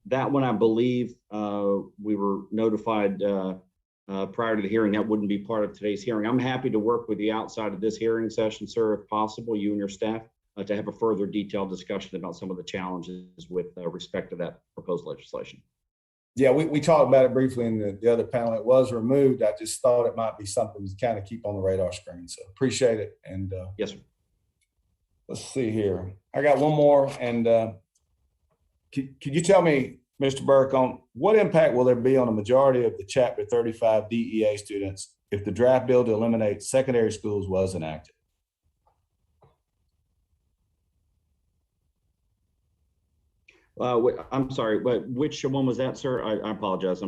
that one, I believe we were notified prior to the hearing that wouldn't be part of today's hearing. I'm happy to work with you outside of this hearing session, sir, if possible, you and your staff, to have a further detailed discussion about some of the challenges with respect to that proposed legislation.
Yeah, we talked about it briefly in the other panel. It was removed. I just thought it might be something to kind of keep on the radar screen. So appreciate it. And
yes, sir.
Let's see here. I got one more. And could you tell me, Mr. Burke, on what impact will there be on a majority of the Chapter 35 DEA students if the draft bill to eliminate secondary schools was enacted?
I'm sorry, but which one was that, sir? I apologize.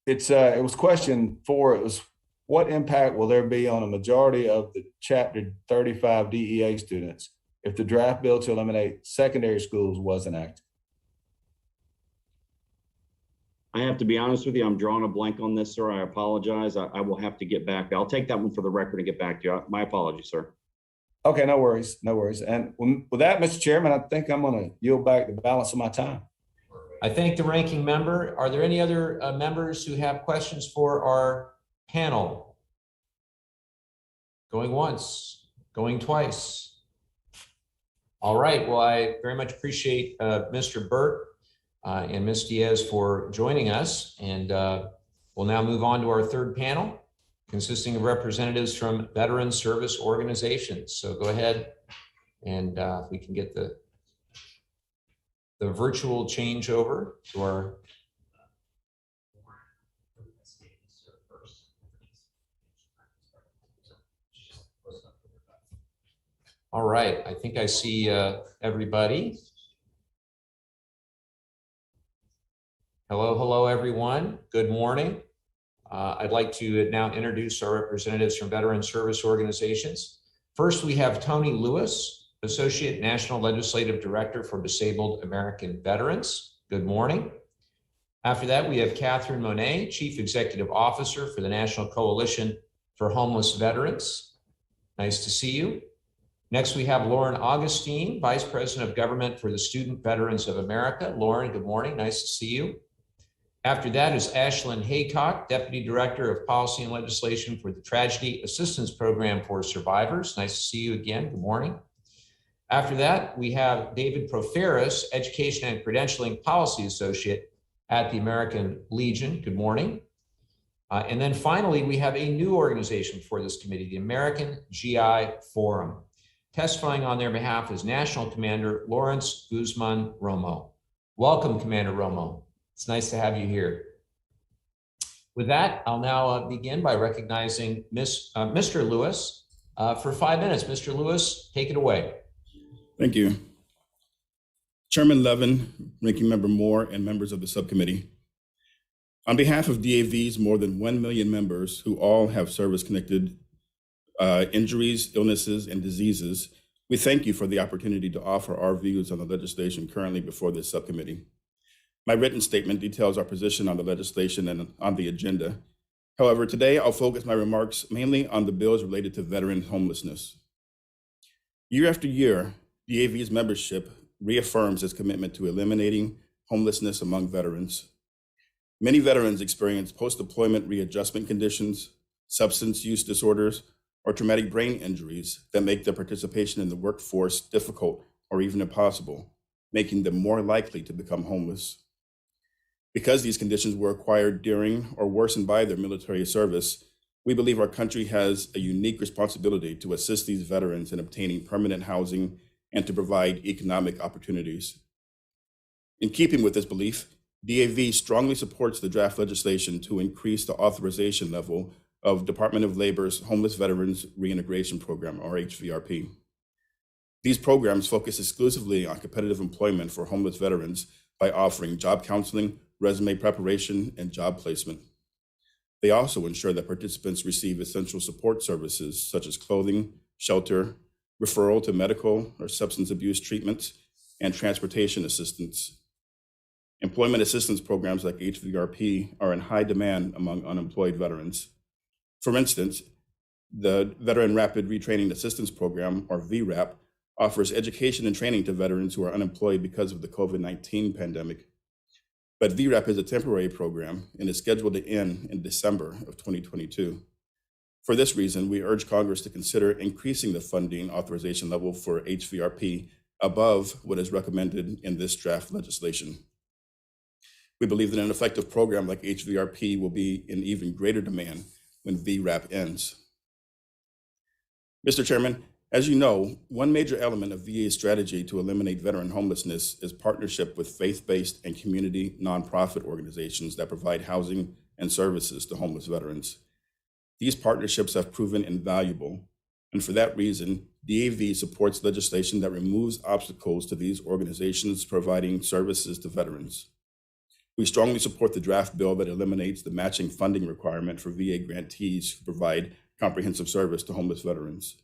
It was question 4. It was, what impact will there be on a majority of the Chapter 35 DEA students if the draft bill to eliminate secondary schools was enacted?
I have to be honest with you. I'm drawing a blank on this, sir. I apologize. I will have to get back. I'll take that one for the record and get back to you. My apologies, sir.
Okay, no worries, no worries. And with that, Mr. Chairman, I think I'm going to yield back the balance of my time.
I thank the ranking member. Are there any other members who have questions for our panel? Going once, going twice. All right, well, I very much appreciate Mr. Burke and Ms. Diaz for joining us. And we'll now move on to our third panel, consisting of representatives from veteran service organizations. So go ahead and if we can get the virtual changeover to our all right, I think I see everybody. Hello, everyone. Good morning. I'd like to now introduce our representatives from veteran service organizations. First, we have Tony Lewis, Associate National Legislative Director for Disabled American Veterans. Good morning. After that, we have Catherine Monet, Chief Executive Officer for the National Coalition for Homeless Veterans. Nice to see you. Next, we have Lauren Augustine, Vice President of Government for the Student Veterans of America. Lauren, good morning. Nice to see you. After that is Ashlyn Haycock, Deputy Director of Policy and Legislation for the Tragedy Assistance Program for Survivors. Nice to see you again. Good morning. After that, we have David Proferis, Education and Credentialing Policy Associate at the American Legion. Good morning. And then finally, we have a new organization for this committee, the American GI Forum. Testifying on their behalf is National Commander Lawrence Guzman Romo. Welcome, Commander Romo. It's nice to have you here. With that, I'll now begin by recognizing Mr. Lewis for 5 minutes. Mr. Lewis, take it away.
Thank you. Chairman Levin, Ranking Member Moore, and members of the subcommittee. On behalf of DAV's more than 1 million members who all have service-connected injuries, illnesses, and diseases, we thank you for the opportunity to offer our views on the legislation currently before this subcommittee. My written statement details our position on the legislation and on the agenda. However, today I'll focus my remarks mainly on the bills related to veteran homelessness. Year after year, DAV's membership reaffirms its commitment to eliminating homelessness among veterans. Many veterans experience post-deployment readjustment conditions, substance use disorders, or traumatic brain injuries that make their participation in the workforce difficult or even impossible, making them more likely to become homeless. Because these conditions were acquired during or worsened by their military service, we believe our country has a unique responsibility to assist these veterans in obtaining permanent housing and to provide economic opportunities. In keeping with this belief, DAV strongly supports the draft legislation to increase the authorization level of Department of Labor's Homeless Veterans Reintegration Program, or HVRP. These programs focus exclusively on competitive employment for homeless veterans by offering job counseling, resume preparation, and job placement. They also ensure that participants receive essential support services such as clothing, shelter, referral to medical or substance abuse treatments, and transportation assistance. Employment assistance programs like HVRP are in high demand among unemployed veterans. For instance, the Veteran Rapid Retraining Assistance Program, or VRAP, offers education and training to veterans who are unemployed because of the COVID-19 pandemic. But VRAP is a temporary program and is scheduled to end in December of 2022. For this reason, we urge Congress to consider increasing the funding authorization level for HVRP above what is recommended in this draft legislation. We believe that an effective program like HVRP will be in even greater demand when VRAP ends. Mr. Chairman, as you know, one major element of VA's strategy to eliminate veteran homelessness is partnership with faith-based and community nonprofit organizations that provide housing and services to homeless veterans. These partnerships have proven invaluable, and for that reason, DAV supports legislation that removes obstacles to these organizations providing services to veterans. We strongly support the draft bill that eliminates the matching funding requirement for VA grantees who provide comprehensive service to homeless veterans.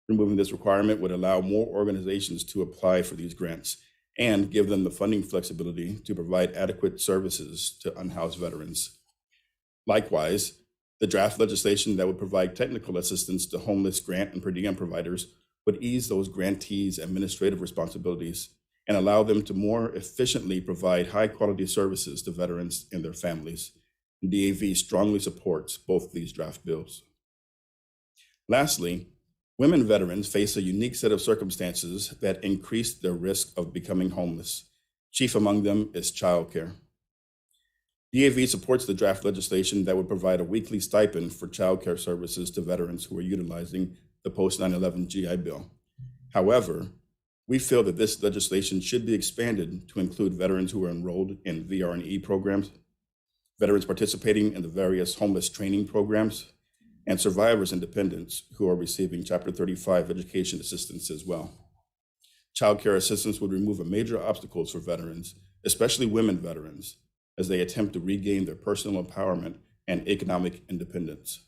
Removing this requirement would allow more organizations to apply for these grants and give them the funding flexibility to provide adequate services to unhoused veterans. Likewise, the draft legislation that would provide technical assistance to homeless grant and per diem providers would ease those grantees' administrative responsibilities and allow them to more efficiently provide high-quality services to veterans and their families. DAV strongly supports both these draft bills. Lastly, women veterans face a unique set of circumstances that increase their risk of becoming homeless. Chief among them is childcare. DAV supports the draft legislation that would provide a weekly stipend for childcare services to veterans who are utilizing the post-9/11 GI Bill. However, we feel that this legislation should be expanded to include veterans who are enrolled in VR&E programs, veterans participating in the various homeless training programs, and survivors and dependents who are receiving Chapter 35 education assistance as well. Child care assistance would remove a major obstacles for veterans, especially women veterans, as they attempt to regain their personal empowerment and economic independence.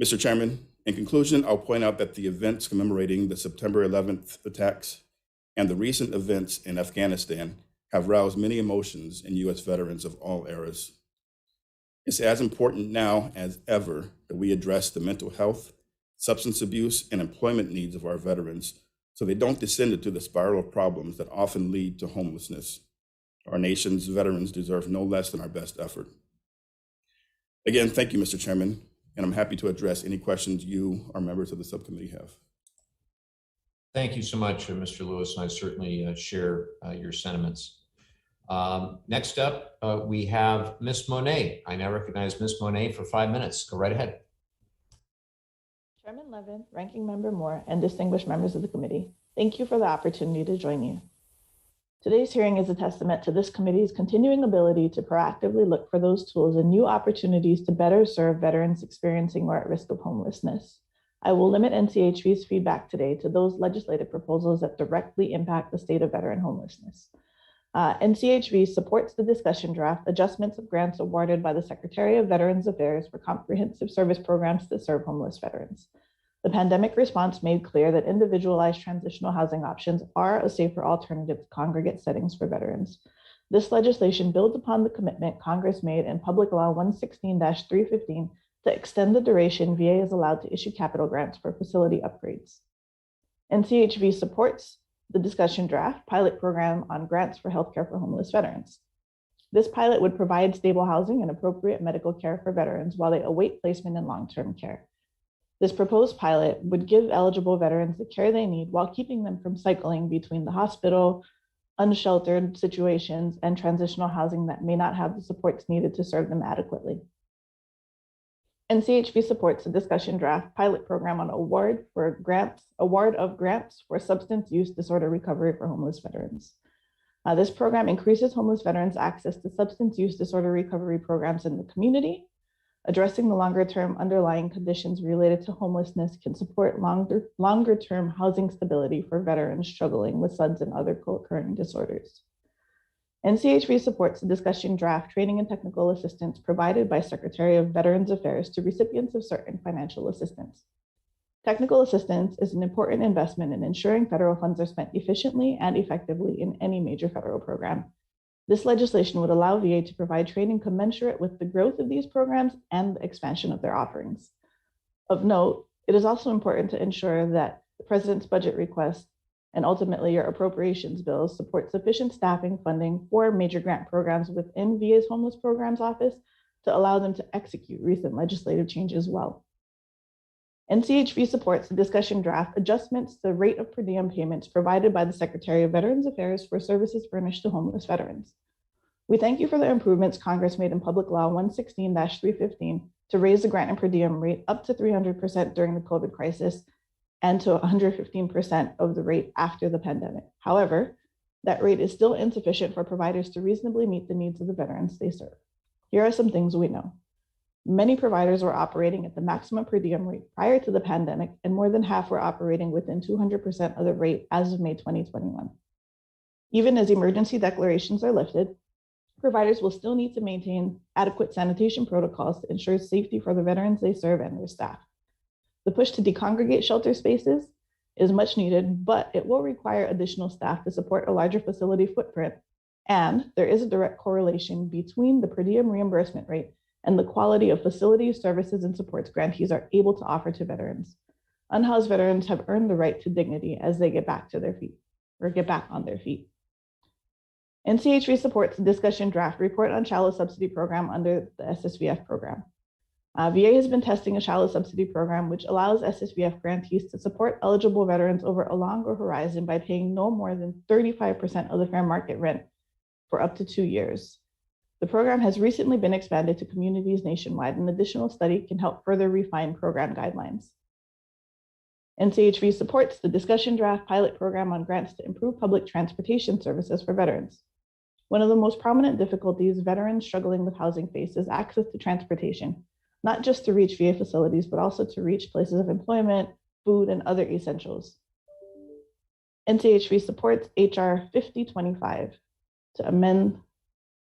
Mr. Chairman, in conclusion, I'll point out that the events commemorating the September 11th attacks and the recent events in Afghanistan have roused many emotions in U.S. veterans of all eras. It's as important now as ever that we address the mental health, substance abuse, and employment needs of our veterans so they don't descend into the spiral of problems that often lead to homelessness. Our nation's veterans deserve no less than our best effort. Again, thank you, Mr. Chairman, and I'm happy to address any questions you or members of the subcommittee have.
Thank you so much, Mr. Lewis, and I certainly share your sentiments. Next up, we have Ms. Monet. I now recognize Ms. Monet for 5 minutes. Go right ahead.
Chairman Levin, Ranking Member Moore, and distinguished members of the committee, thank you for the opportunity to join you. Today's hearing is a testament to this committee's continuing ability to proactively look for those tools and new opportunities to better serve veterans experiencing or at risk of homelessness. I will limit NCHV's feedback today to those legislative proposals that directly impact the state of veteran homelessness. NCHV supports the discussion draft adjustments of grants awarded by the Secretary of Veterans Affairs for comprehensive service programs that serve homeless veterans. The pandemic response made clear that individualized transitional housing options are a safer alternative to congregate settings for veterans. This legislation builds upon the commitment Congress made in Public Law 116-315 to extend the duration VA is allowed to issue capital grants for facility upgrades. NCHV supports the discussion draft pilot program on grants for healthcare for homeless veterans. This pilot would provide stable housing and appropriate medical care for veterans while they await placement in long-term care. This proposed pilot would give eligible veterans the care they need while keeping them from cycling between the hospital, unsheltered situations, and transitional housing that may not have the supports needed to serve them adequately. NCHV supports the discussion draft pilot program on award of grants for substance use disorder recovery for homeless veterans. This program increases homeless veterans' access to substance use disorder recovery programs in the community. Addressing the longer-term underlying conditions related to homelessness can support longer-term housing stability for veterans struggling with SUDS and other co-occurring disorders. NCHV supports the discussion draft training and technical assistance provided by Secretary of Veterans Affairs to recipients of certain financial assistance. Technical assistance is an important investment in ensuring federal funds are spent efficiently and effectively in any major federal program. This legislation would allow VA to provide training commensurate with the growth of these programs and the expansion of their offerings. Of note, it is also important to ensure that the President's budget request and ultimately your appropriations bills support sufficient staffing funding for major grant programs within VA's Homeless Programs Office to allow them to execute recent legislative changes well. NCHV supports the discussion draft adjustments to the rate of per diem payments provided by the Secretary of Veterans Affairs for services furnished to homeless veterans. We thank you for the improvements Congress made in Public Law 116-315 to raise the grant and per diem rate up to 300% during the COVID crisis and to 115% of the rate after the pandemic. However, that rate is still insufficient for providers to reasonably meet the needs of the veterans they serve. Here are some things we know. Many providers were operating at the maximum per diem rate prior to the pandemic, and more than half were operating within 200% of the rate as of May 2021. Even as emergency declarations are lifted, providers will still need to maintain adequate sanitation protocols to ensure safety for the veterans they serve and their staff. The push to decongregate shelter spaces is much needed, but it will require additional staff to support a larger facility footprint. And there is a direct correlation between the per diem reimbursement rate and the quality of facilities, services, and supports grantees are able to offer to veterans. Unhoused veterans have earned the right to dignity as they get back on their feet. NCHV supports the discussion draft report on shallow subsidy program under the SSVF program. VA has been testing a shallow subsidy program, which allows SSVF grantees to support eligible veterans over a longer horizon by paying no more than 35% of the fair market rent for up to 2 years. The program has recently been expanded to communities nationwide. An additional study can help further refine program guidelines. NCHV supports the discussion draft pilot program on grants to improve public transportation services for veterans. One of the most prominent difficulties veterans struggling with housing face is access to transportation, not just to reach VA facilities, but also to reach places of employment, food, and other essentials. NCHV supports HR 5025 to amend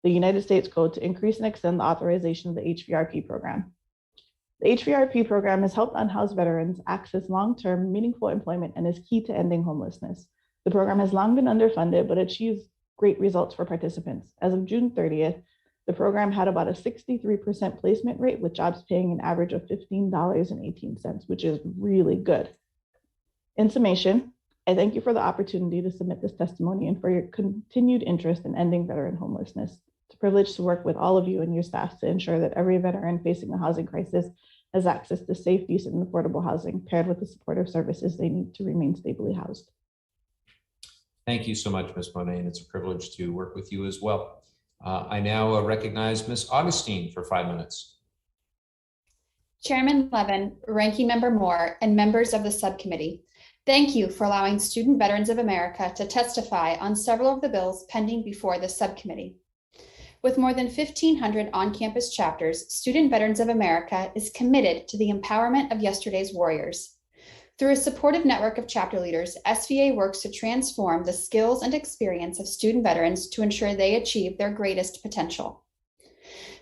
the United States Code to increase and extend the authorization of the HVRP program. The HVRP program has helped unhoused veterans access long-term, meaningful employment and is key to ending homelessness. The program has long been underfunded, but achieves great results for participants. As of June 30th, the program had about a 63% placement rate with jobs paying an average of $15.18, which is really good. In summation, I thank you for the opportunity to submit this testimony and for your continued interest in ending veteran homelessness. It's a privilege to work with all of you and your staff to ensure that every veteran facing a housing crisis has access to safe, decent, and affordable housing paired with the supportive services they need to remain stably housed.
Thank you so much, Ms. Monet, and it's a privilege to work with you as well. I now recognize Ms. Augustine for 5 minutes.
Chairman Levin, Ranking Member Moore, and members of the subcommittee, thank you for allowing Student Veterans of America to testify on several of the bills pending before the subcommittee. With more than 1,500 on-campus chapters, Student Veterans of America is committed to the empowerment of yesterday's warriors. Through a supportive network of chapter leaders, SVA works to transform the skills and experience of student veterans to ensure they achieve their greatest potential.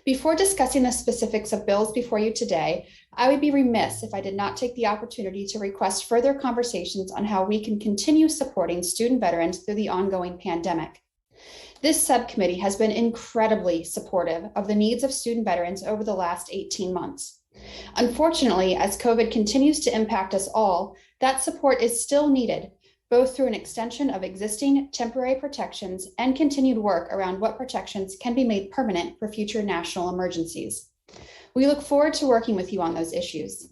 Before discussing the specifics of bills before you today, I would be remiss if I did not take the opportunity to request further conversations on how we can continue supporting student veterans through the ongoing pandemic. This subcommittee has been incredibly supportive of the needs of student veterans over the last 18 months. Unfortunately, as COVID continues to impact us all, that support is still needed, both through an extension of existing temporary protections and continued work around what protections can be made permanent for future national emergencies. We look forward to working with you on those issues.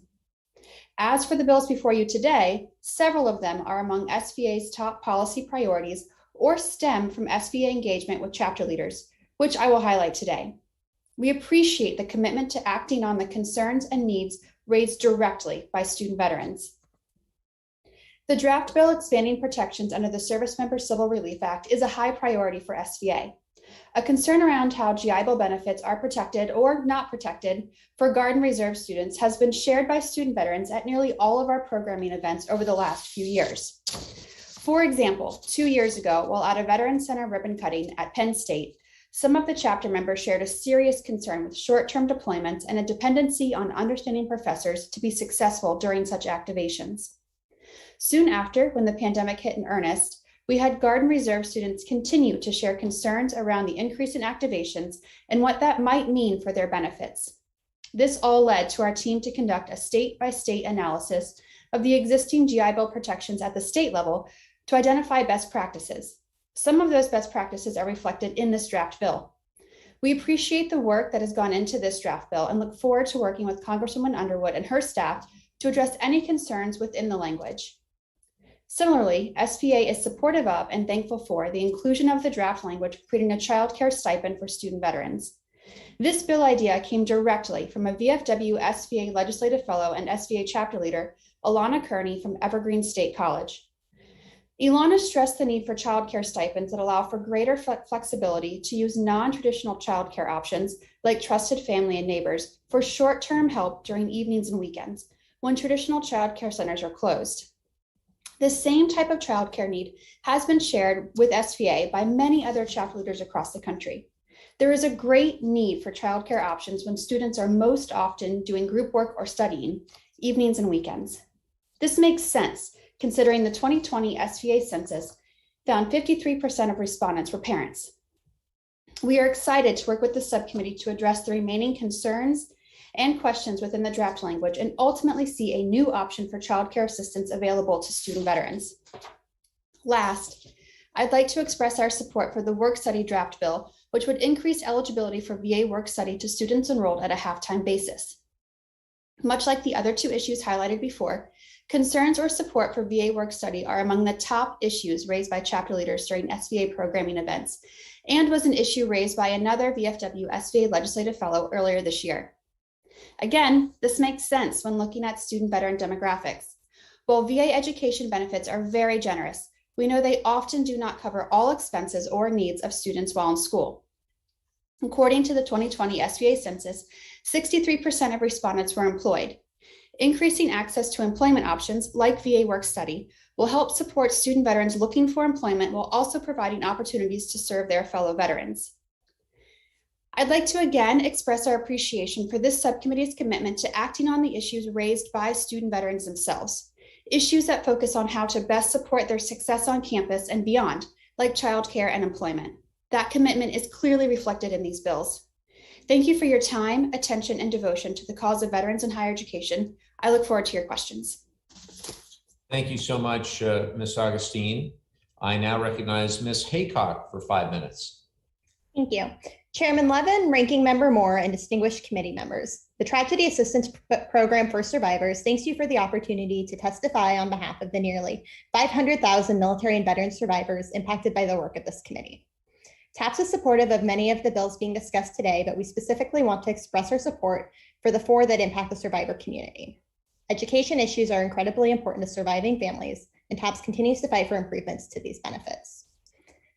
As for the bills before you today, several of them are among SVA's top policy priorities or stem from SVA engagement with chapter leaders, which I will highlight today. We appreciate the commitment to acting on the concerns and needs raised directly by student veterans. The draft bill expanding protections under the Service Member Civil Relief Act is a high priority for SVA. A concern around how GI Bill benefits are protected or not protected for Guard and Reserve students has been shared by student veterans at nearly all of our programming events over the last few years. For example, 2 years ago, while at a Veterans Center ribbon cutting at Penn State, some of the chapter members shared a serious concern with short-term deployments and a dependency on understanding professors to be successful during such activations. Soon after, when the pandemic hit in earnest, we had Guard and Reserve students continue to share concerns around the increase in activations and what that might mean for their benefits. This all led to our team to conduct a state-by-state analysis of the existing GI Bill protections at the state level to identify best practices. Some of those best practices are reflected in this draft bill. We appreciate the work that has gone into this draft bill and look forward to working with Congresswoman Underwood and her staff to address any concerns within the language. Similarly, SVA is supportive of and thankful for the inclusion of the draft language creating a child care stipend for student veterans. This bill idea came directly from a VFW SVA legislative fellow and SVA chapter leader, Ilana Kearney from Evergreen State College. Ilana stressed the need for child care stipends that allow for greater flexibility to use non-traditional child care options like trusted family and neighbors for short-term help during evenings and weekends when traditional child care centers are closed. This same type of child care need has been shared with SVA by many other chapter leaders across the country. There is a great need for child care options when students are most often doing group work or studying, evenings and weekends. This makes sense considering the 2020 SVA census found 53% of respondents were parents. We are excited to work with the subcommittee to address the remaining concerns and questions within the draft language and ultimately see a new option for child care assistance available to student veterans. Last, I'd like to express our support for the work study draft bill, which would increase eligibility for VA work study to students enrolled at a half-time basis. Much like the other two issues highlighted before, concerns or support for VA work study are among the top issues raised by chapter leaders during SVA programming events and was an issue raised by another VFW SVA legislative fellow earlier this year. Again, this makes sense when looking at student veteran demographics. While VA education benefits are very generous, we know they often do not cover all expenses or needs of students while in school. According to the 2020 SVA census, 63% of respondents were employed. Increasing access to employment options like VA work study will help support student veterans looking for employment while also providing opportunities to serve their fellow veterans. I'd like to again express our appreciation for this subcommittee's commitment to acting on the issues raised by student veterans themselves, issues that focus on how to best support their success on campus and beyond, like childcare and employment. That commitment is clearly reflected in these bills. Thank you for your time, attention, and devotion to the cause of veterans in higher education. I look forward to your questions.
Thank you so much, Ms. Augustine. I now recognize Ms. Haycock for 5 minutes.
Thank you. Chairman Levin, Ranking Member Moore, and distinguished committee members. The Tragedy Assistance Program for Survivors thanks you for the opportunity to testify on behalf of the nearly 500,000 military and veteran survivors impacted by the work of this committee. TAPS is supportive of many of the bills being discussed today, but we specifically want to express our support for the 4 that impact the survivor community. Education issues are incredibly important to surviving families, and TAPS continues to fight for improvements to these benefits.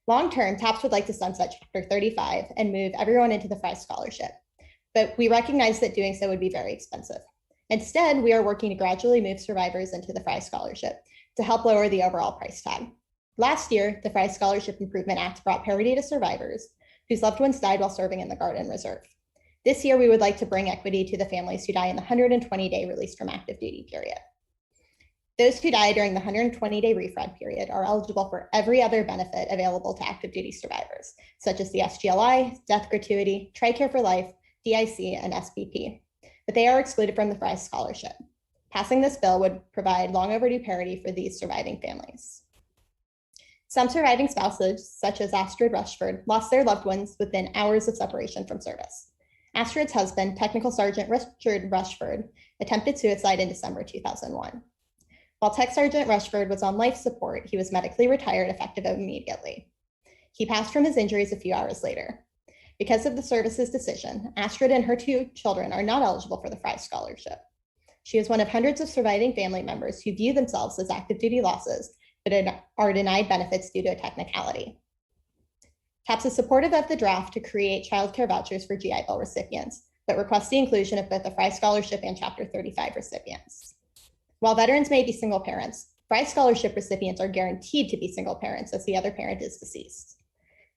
Long-term, TAPS would like to sunset Chapter 35 and move everyone into the Fry Scholarship, but we recognize that doing so would be very expensive. Instead, we are working to gradually move survivors into the Frye Scholarship to help lower the overall price tag. Last year, the Frye Scholarship Improvement Act brought parity to survivors whose loved ones died while serving in the Guard and Reserve. This year, we would like to bring equity to the families who die in the 120-day release from active duty period. Those who die during the 120-day refund period are eligible for every other benefit available to active duty survivors, such as the SGLI, death gratuity, TRICARE for life, DIC, and SPP, but they are excluded from the Frye Scholarship. Passing this bill would provide long overdue parity for these surviving families. Some surviving spouses, such as Astrid Rushford, lost their loved ones within hours of separation from service. Astrid's husband, Technical Sergeant Richard Rushford, attempted suicide in December 2001. While Tech Sergeant Rushford was on life support, he was medically retired effective immediately. He passed from his injuries a few hours later. Because of the service's decision, Astrid and her 2 children are not eligible for the Frye Scholarship. She is one of hundreds of surviving family members who view themselves as active duty losses, but are denied benefits due to a technicality. TAPS is supportive of the draft to create child care vouchers for GI Bill recipients, but requests the inclusion of both the Frye Scholarship and Chapter 35 recipients. While veterans may be single parents, Frye Scholarship recipients are guaranteed to be single parents as the other parent is deceased.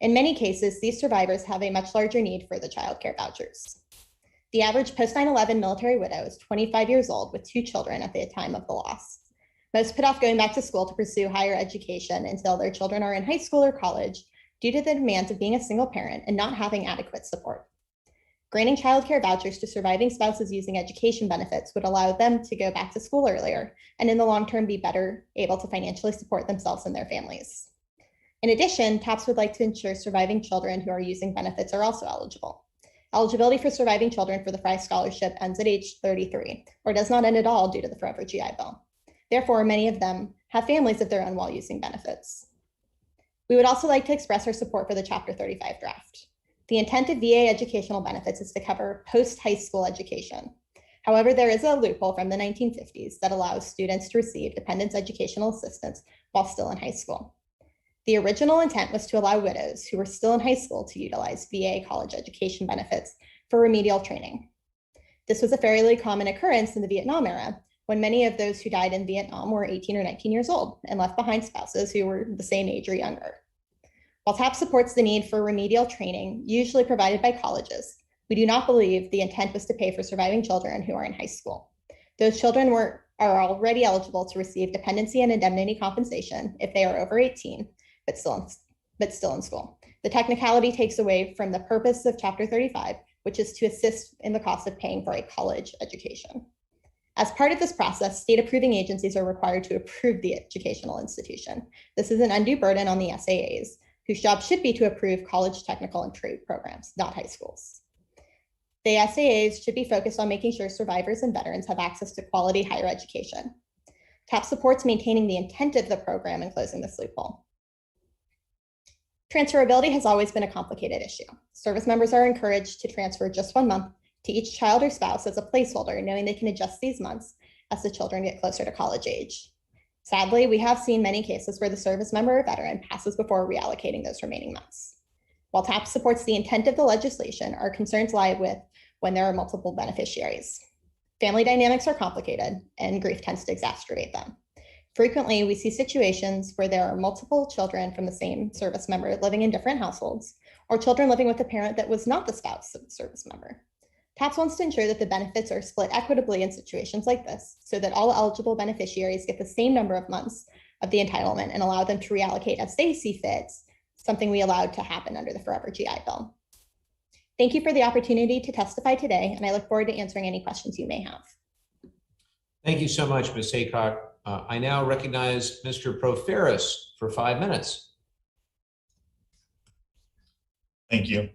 In many cases, these survivors have a much larger need for the child care vouchers. The average post-9/11 military widow is 25 years old with 2 children at the time of the loss. Most put off going back to school to pursue higher education until their children are in high school or college due to the demands of being a single parent and not having adequate support. Granting child care vouchers to surviving spouses using education benefits would allow them to go back to school earlier and in the long term be better able to financially support themselves and their families. In addition, TAPS would like to ensure surviving children who are using benefits are also eligible. Eligibility for surviving children for the Frye Scholarship ends at age 33, or does not end at all due to the Forever GI Bill. Therefore, many of them have families of their own while using benefits. We would also like to express our support for the Chapter 35 draft. The intent of VA educational benefits is to cover post-high school education. However, there is a loophole from the 1950s that allows students to receive dependents educational assistance while still in high school. The original intent was to allow widows who were still in high school to utilize VA college education benefits for remedial training. This was a fairly common occurrence in the Vietnam era, when many of those who died in Vietnam were 18 or 19 years old and left behind spouses who were the same age or younger. While TAP supports the need for remedial training, usually provided by colleges, we do not believe the intent was to pay for surviving children who are in high school. Those children are already eligible to receive dependency and indemnity compensation if they are over 18, but still in school. The technicality takes away from the purpose of Chapter 35, which is to assist in the cost of paying for a college education. As part of this process, state approving agencies are required to approve the educational institution. This is an undue burden on the SAAs, whose job should be to approve college, technical, and trade programs, not high schools. The SAAs should be focused on making sure survivors and veterans have access to quality higher education. TAP supports maintaining the intent of the program and closing this loophole. Transferability has always been a complicated issue. Service members are encouraged to transfer just 1 month to each child or spouse as a placeholder, knowing they can adjust these months as the children get closer to college age. Sadly, we have seen many cases where the service member or veteran passes before reallocating those remaining months. While TAP supports the intent of the legislation, our concerns lie with when there are multiple beneficiaries. Family dynamics are complicated and grief tends to exacerbate them. Frequently, we see situations where there are multiple children from the same service member living in different households, or children living with a parent that was not the spouse of the service member. TAPS wants to ensure that the benefits are split equitably in situations like this, so that all eligible beneficiaries get the same number of months of the entitlement and allow them to reallocate as they see fit, something we allowed to happen under the Forever GI Bill. Thank you for the opportunity to testify today, and I look forward to answering any questions you may have.
Thank you so much, Ms. Haycock. I now recognize Mr. Proferis for 5 minutes.
Thank you.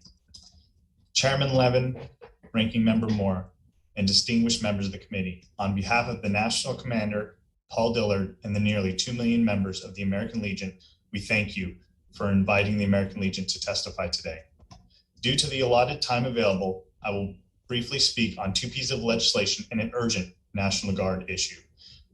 Chairman Levin, Ranking Member Moore, and distinguished members of the committee, on behalf of the National Commander, Paul Dillard, and the nearly 2 million members of the American Legion, we thank you for inviting the American Legion to testify today. Due to the allotted time available, I will briefly speak on 2 pieces of legislation and an urgent National Guard issue.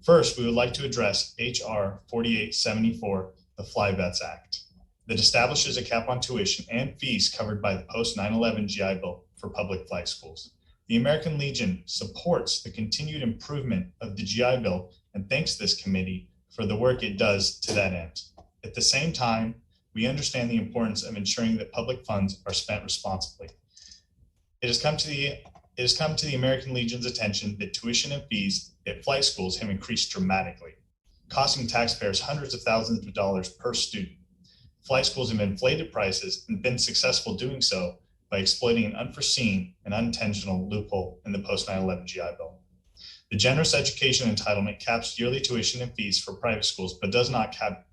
First, we would like to address H.R. 4874, the Fly Vets Act, that establishes a cap on tuition and fees covered by the post 9/11 GI Bill for public flight schools. The American Legion supports the continued improvement of the GI Bill and thanks this committee for the work it does to that end. At the same time, we understand the importance of ensuring that public funds are spent responsibly. It has come to the American Legion's attention that tuition and fees at flight schools have increased dramatically, costing taxpayers hundreds of thousands of dollars per student. Flight schools have inflated prices and been successful doing so by exploiting an unforeseen and unintentional loophole in the post 9/11 GI Bill. The generous education entitlement caps yearly tuition and fees for private schools, but does not cap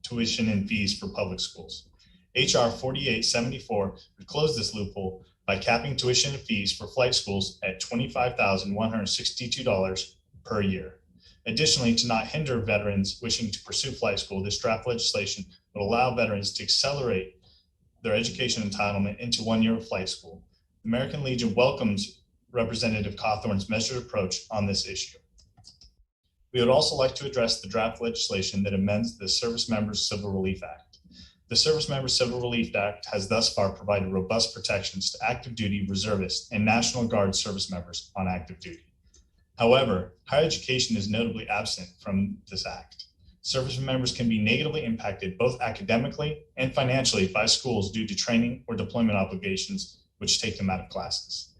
tuition and fees for public schools. HR 4874 would close this loophole by capping tuition and fees for flight schools at $25,162 per year. Additionally, to not hinder veterans wishing to pursue flight school, this draft legislation would allow veterans to accelerate their education entitlement into 1 year of flight school. The American Legion welcomes Representative Cawthorn's measured approach on this issue. We would also like to address the draft legislation that amends the Service Members Civil Relief Act. The Service Members Civil Relief Act has thus far provided robust protections to active duty reservists and National Guard service members on active duty. However, higher education is notably absent from this act. Service members can be negatively impacted both academically and financially by schools due to training or deployment obligations, which take them out of classes.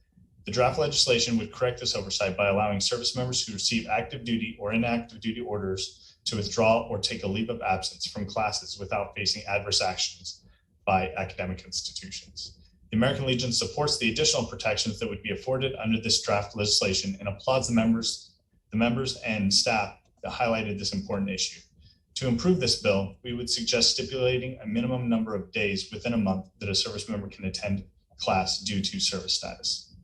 The draft legislation would correct this oversight by allowing service members who receive active duty or inactive duty orders to withdraw or take a leave of absence from classes without facing adverse actions by academic institutions. The American Legion supports the additional protections that would be afforded under this draft legislation and applauds the members and staff that highlighted this important issue. To improve this bill, we would suggest stipulating a minimum number of days within a month that a service member can attend class due to service status.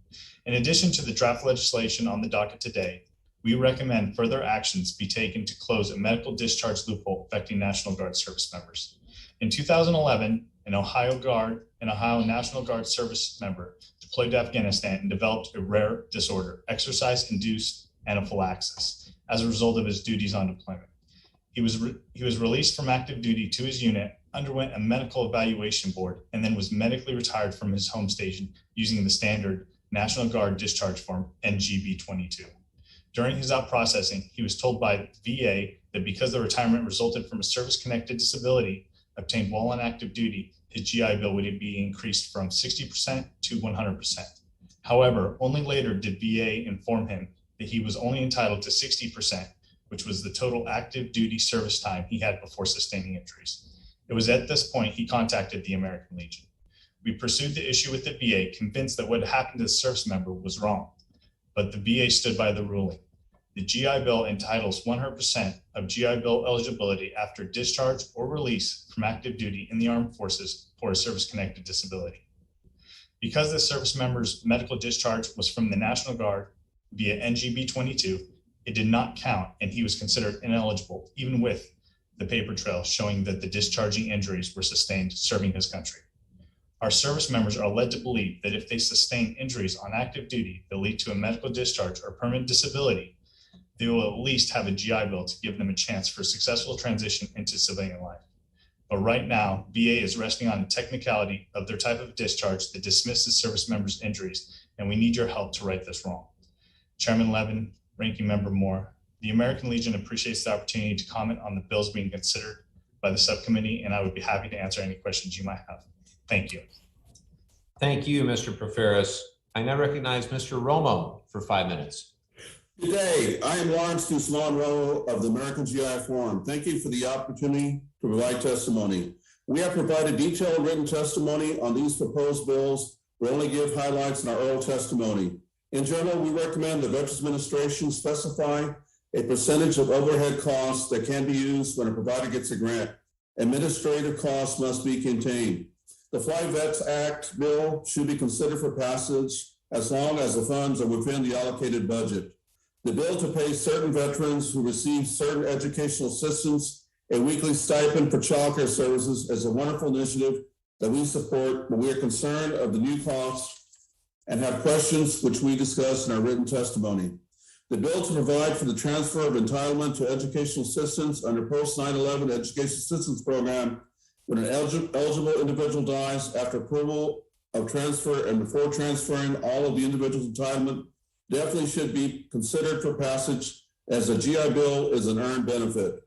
In addition to the draft legislation on the docket today, we recommend further actions be taken to close a medical discharge loophole affecting National Guard service members. In 2011, an Ohio National Guard service member deployed to Afghanistan and developed a rare disorder, exercise-induced anaphylaxis, as a result of his duties on deployment. He was released from active duty to his unit, underwent a medical evaluation board, and then was medically retired from his home station using the standard National Guard discharge form NGB-22. During his out processing, he was told by VA that because the retirement resulted from a service-connected disability obtained while on active duty, his GI Bill would be increased from 60% to 100%. However, only later did VA inform him that he was only entitled to 60%, which was the total active duty service time he had before sustaining injuries. It was at this point he contacted the American Legion. We pursued the issue with the VA, convinced that what happened to the service member was wrong, but the VA stood by the ruling. The GI Bill entitles 100% of GI Bill eligibility after discharge or release from active duty in the armed forces for a service-connected disability. Because the service member's medical discharge was from the National Guard via NGB-22, it did not count and he was considered ineligible, even with the paper trail showing that the discharging injuries were sustained serving his country. Our service members are led to believe that if they sustain injuries on active duty that lead to a medical discharge or permanent disability, they will at least have a GI Bill to give them a chance for a successful transition into civilian life. But right now, VA is resting on the technicality of their type of discharge that dismisses service members' injuries, and we need your help to right this wrong. Chairman Levin, Ranking Member Moore, the American Legion appreciates the opportunity to comment on the bills being considered by the subcommittee, and I would be happy to answer any questions you might have. Thank you.
Thank you, Mr. Preferis. I now recognize Mr. Romo for 5 minutes.
Good day. I am Lawrence Guzman Romo of the American GI Forum. Thank you for the opportunity to provide testimony. We have provided detailed written testimony on these proposed bills. We only give highlights in our oral testimony. In general, we recommend the Veterans Administration specify a percentage of overhead costs that can be used when a provider gets a grant. Administrative costs must be contained. The Fly Vets Act bill should be considered for passage as long as the funds are within the allocated budget. The bill to pay certain veterans who receive certain educational assistance a weekly stipend for childcare services is a wonderful initiative that we support, but we are concerned of the new costs and have questions which we discuss in our written testimony. The bill to provide for the transfer of entitlement to educational assistance under post 9/11 education assistance program when an eligible individual dies after approval of transfer and before transferring all of the individual's entitlement definitely should be considered for passage, as a GI Bill is an earned benefit.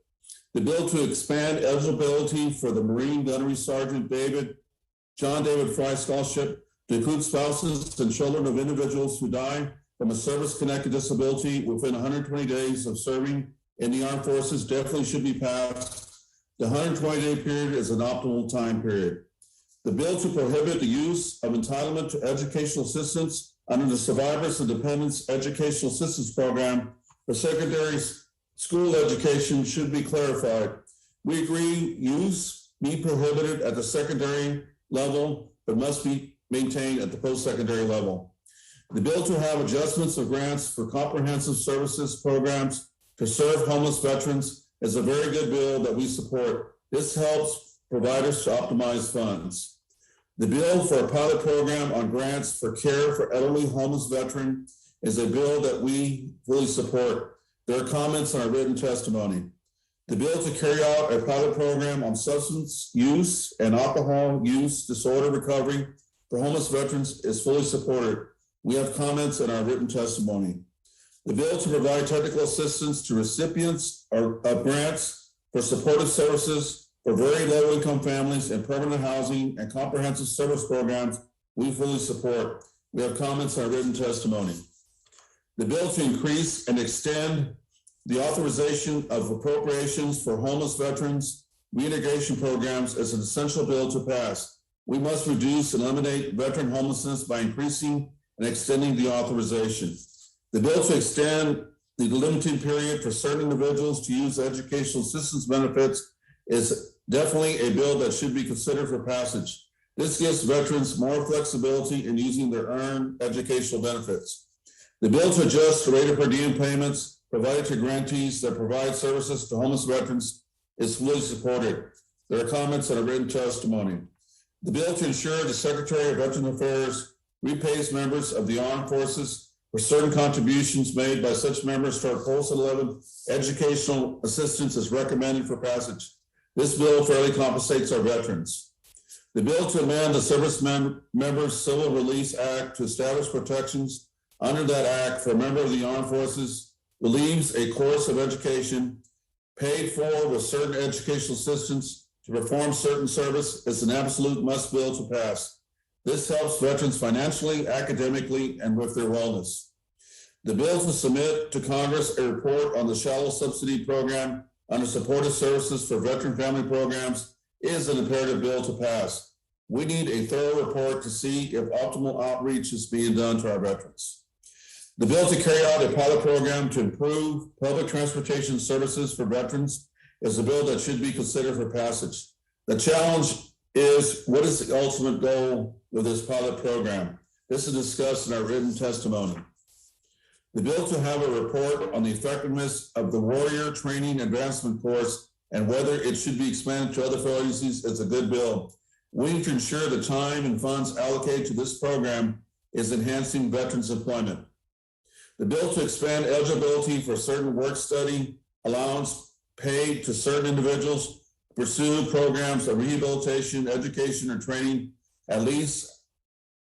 The bill to expand eligibility for the Marine Gunnery Sergeant John David Fry Scholarship to include spouses and children of individuals who die from a service-connected disability within 120 days of serving in the armed forces definitely should be passed. The 120-day period is an optimal time period. The bill to prohibit the use of entitlement to educational assistance under the Survivors and Dependents Educational Assistance Program for secondary school education should be clarified. We agree use be prohibited at the secondary level, but must be maintained at the post-secondary level. The bill to have adjustments of grants for comprehensive services programs to serve homeless veterans is a very good bill that we support. This helps providers to optimize funds. The bill for a pilot program on grants for care for elderly homeless veteran is a bill that we fully support. There are comments on our written testimony. The bill to carry out a pilot program on substance use and alcohol use disorder recovery for homeless veterans is fully supported. We have comments in our written testimony. The bill to provide technical assistance to recipients of grants for supportive services for very low income families in permanent housing and comprehensive service programs, we fully support. We have comments in our written testimony. The bill to increase and extend the authorization of appropriations for homeless veterans reintegration programs is an essential bill to pass. We must reduce and eliminate veteran homelessness by increasing and extending the authorization. The bill to extend the limiting period for certain individuals to use educational assistance benefits is definitely a bill that should be considered for passage. This gives veterans more flexibility in using their earned educational benefits. The bill to adjust the rate of per diem payments provided to grantees that provide services to homeless veterans is fully supported. There are comments on a written testimony. The bill to ensure the Secretary of Veterans Affairs repays members of the armed forces for certain contributions made by such members to our post-11 educational assistance is recommended for passage. This bill fairly compensates our veterans. The bill to amend the Service Members Civil Release Act to establish protections under that act for a member of the armed forces relieves a course of education paid for with certain educational assistance to perform certain service is an absolute must bill to pass. This helps veterans financially, academically, and with their wellness. The bill to submit to Congress a report on the shallow subsidy program under supportive services for veteran family programs is an imperative bill to pass. We need a thorough report to see if optimal outreach is being done to our veterans. The bill to carry out a pilot program to improve public transportation services for veterans is a bill that should be considered for passage. The challenge is, what is the ultimate goal with this pilot program? This is discussed in our written testimony. The bill to have a report on the effectiveness of the Warrior Training Advancement Course and whether it should be expanded to other federal agencies is a good bill. We need to ensure the time and funds allocated to this program is enhancing veterans' employment. The bill to expand eligibility for certain work study allowance paid to certain individuals to pursue programs of rehabilitation, education, or training at least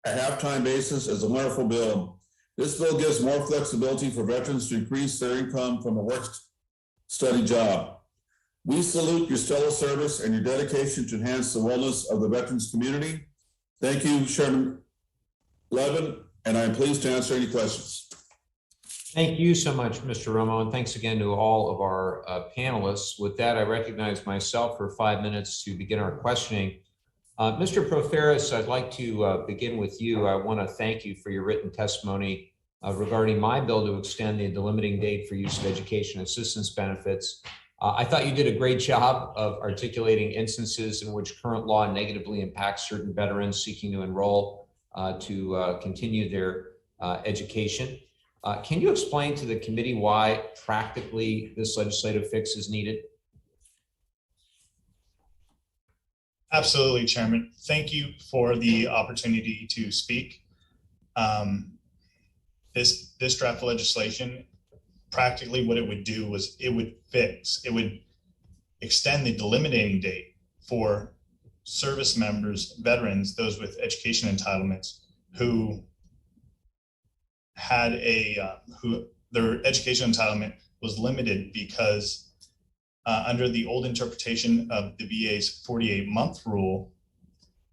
a half-time basis is a wonderful bill. This bill gives more flexibility for veterans to increase their income from a work-study job. We salute your stellar service and your dedication to enhance the wellness of the veterans community. Thank you, Chairman Levin, and I am pleased to answer any questions.
Thank you so much, Mr. Romo, and thanks again to all of our panelists. With that, I recognize myself for 5 minutes to begin our questioning. Mr. Proferis, I'd like to begin with you. I want to thank you for your written testimony regarding my bill to extend the delimiting date for use of education assistance benefits. I thought you did a great job of articulating instances in which current law negatively impacts certain veterans seeking to enroll to continue their education. Can you explain to the committee why practically this legislative fix is needed?
Absolutely, Chairman. Thank you for the opportunity to speak. This draft legislation, practically what it would do was it would extend the delimiting date for service members, veterans, those with education entitlements who had who their education entitlement was limited because under the old interpretation of the VA's 48-month rule,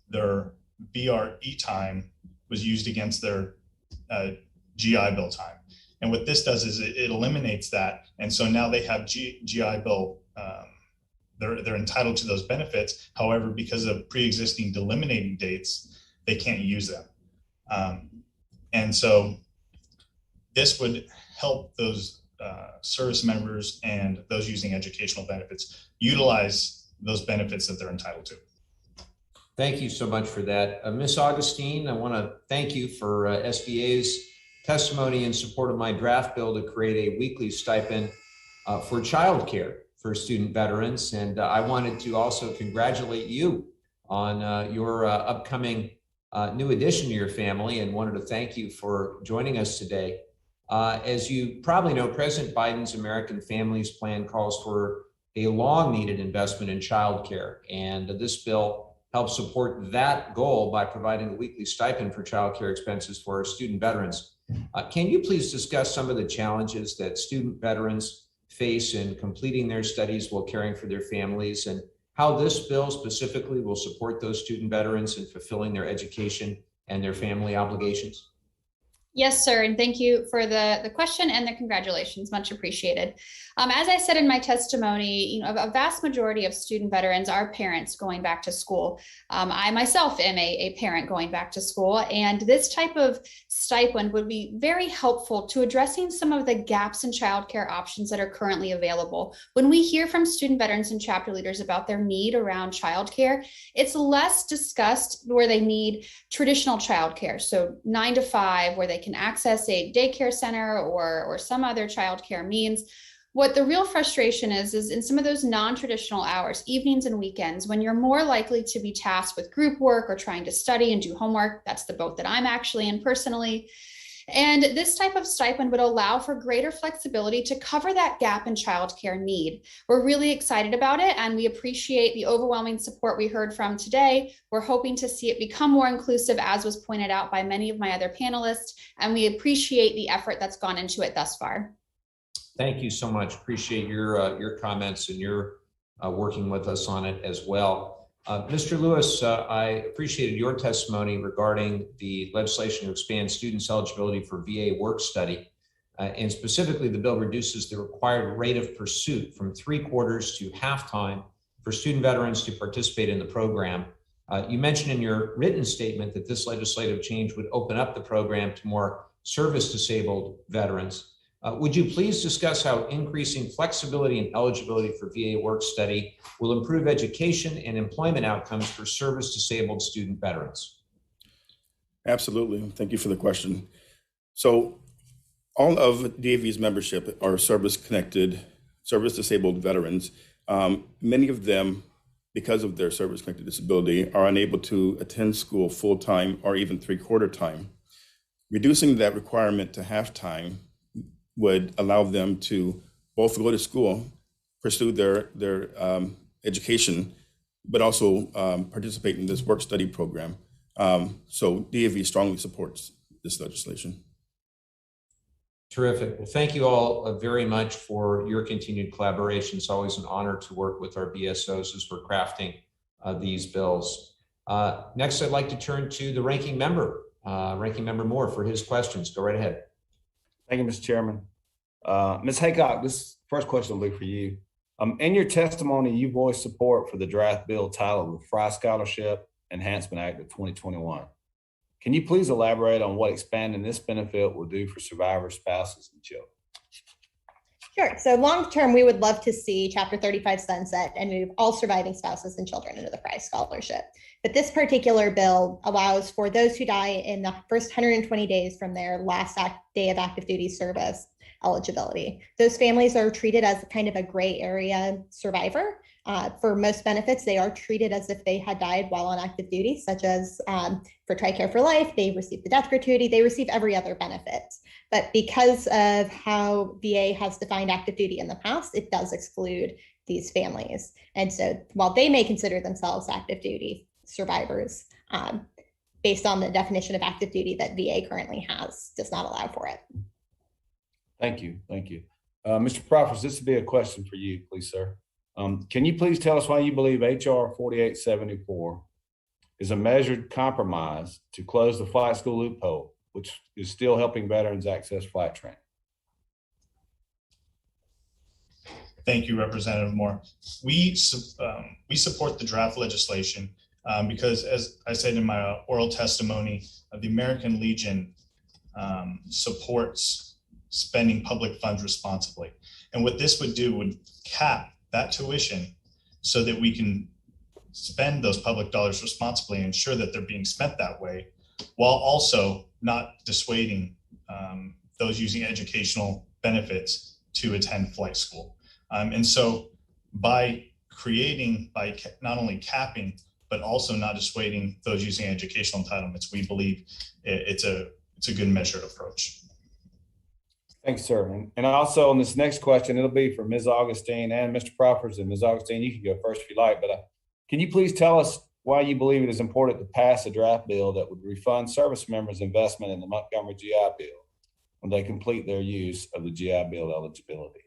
their BRE time was used against their GI Bill time. And what this does is it eliminates that. And so now they have GI Bill, they're entitled to those benefits. However, because of pre-existing delimiting dates, they can't use them. And so this would help those service members and those using educational benefits utilize those benefits that they're entitled to.
Thank you so much for that. Ms. Augustine, I want to thank you for SBA's testimony in support of my draft bill to create a weekly stipend for childcare for student veterans. And I wanted to also congratulate you on your upcoming new addition to your family, and wanted to thank you for joining us today. As you probably know, President Biden's American Families Plan calls for a long-needed investment in childcare, and this bill helps support that goal by providing a weekly stipend for childcare expenses for our student veterans. Can you please discuss some of the challenges that student veterans face in completing their studies while caring for their families, and how this bill specifically will support those student veterans in fulfilling their education and their family obligations?
Yes, sir. And thank you for the question and the congratulations. Much appreciated. As I said in my testimony, a vast majority of student veterans are parents going back to school. I myself am a parent going back to school, and this type of stipend would be very helpful to addressing some of the gaps in childcare options that are currently available. When we hear from student veterans and chapter leaders about their need around childcare, it's less discussed where they need traditional childcare, so 9 to 5, where they can access a daycare center or some other childcare means. What the real frustration is in some of those non-traditional hours, evenings and weekends, when you're more likely to be tasked with group work or trying to study and do homework. That's the boat that I'm actually in personally. And this type of stipend would allow for greater flexibility to cover that gap in childcare need. We're really excited about it, and we appreciate the overwhelming support we heard from today. We're hoping to see it become more inclusive, as was pointed out by many of my other panelists, and we appreciate the effort that's gone into it thus far.
Thank you so much. Appreciate your comments and your working with us on it as well. Mr. Lewis, I appreciated your testimony regarding the legislation to expand students' eligibility for VA work study. And specifically, the bill reduces the required rate of pursuit from 3/4 to half-time for student veterans to participate in the program. You mentioned in your written statement that this legislative change would open up the program to more service-disabled veterans. Would you please discuss how increasing flexibility and eligibility for VA work study will improve education and employment outcomes for service-disabled student veterans?
Absolutely. Thank you for the question. So all of DAV's membership are service-connected, service-disabled veterans. Many of them, because of their service-connected disability, are unable to attend school full-time or even 3/4 time. Reducing that requirement to half-time would allow them to both go to school, pursue their education, but also participate in this work study program. So DAV strongly supports this legislation.
Terrific. Well, thank you all very much for your continued collaboration. It's always an honor to work with our BSOs as we're crafting these bills. Next, I'd like to turn to the Ranking Member Moore, for his questions. Go right ahead.
Thank you, Mr. Chairman. Ms. Haycock, this first question will be for you. In your testimony, you voiced support for the draft bill titled the Fry Scholarship Enhancement Act of 2021. Can you please elaborate on what expanding this benefit will do for survivors, spouses, and children?
Sure. So long term, we would love to see Chapter 35 sunset and move all surviving spouses and children into the Fry Scholarship. But this particular bill allows for those who die in the first 120 days from their last day of active duty service eligibility. Those families are treated as kind of a gray area survivor. For most benefits, they are treated as if they had died while on active duty, such as for TRICARE for Life, they receive the death gratuity, they receive every other benefit. But because of how VA has defined active duty in the past, it does exclude these families. And so while they may consider themselves active duty survivors, based on the definition of active duty that VA currently has, does not allow for it.
Thank you. Thank you. Mr. Proffers, this would be a question for you, please, sir. Can you please tell us why you believe HR 4874 is a measured compromise to close the flight school loophole, which is still helping veterans access flight training?
Thank you, Representative Moore. We support the draft legislation because, as I said in my oral testimony, the American Legion supports spending public funds responsibly. And what this would do would cap that tuition so that we can spend those public dollars responsibly and ensure that they're being spent that way, while also not dissuading those using educational benefits to attend flight school. And so by not only capping, but also not dissuading those using educational entitlements, we believe it's a good measured approach.
Thanks, sir. And also on this next question, it'll be for Ms. Augustine and Mr. Proffers. And Ms. Augustine, you can go first if you like, but can you please tell us why you believe it is important to pass a draft bill that would refund service members' investment in the Montgomery GI Bill when they complete their use of the GI Bill eligibility?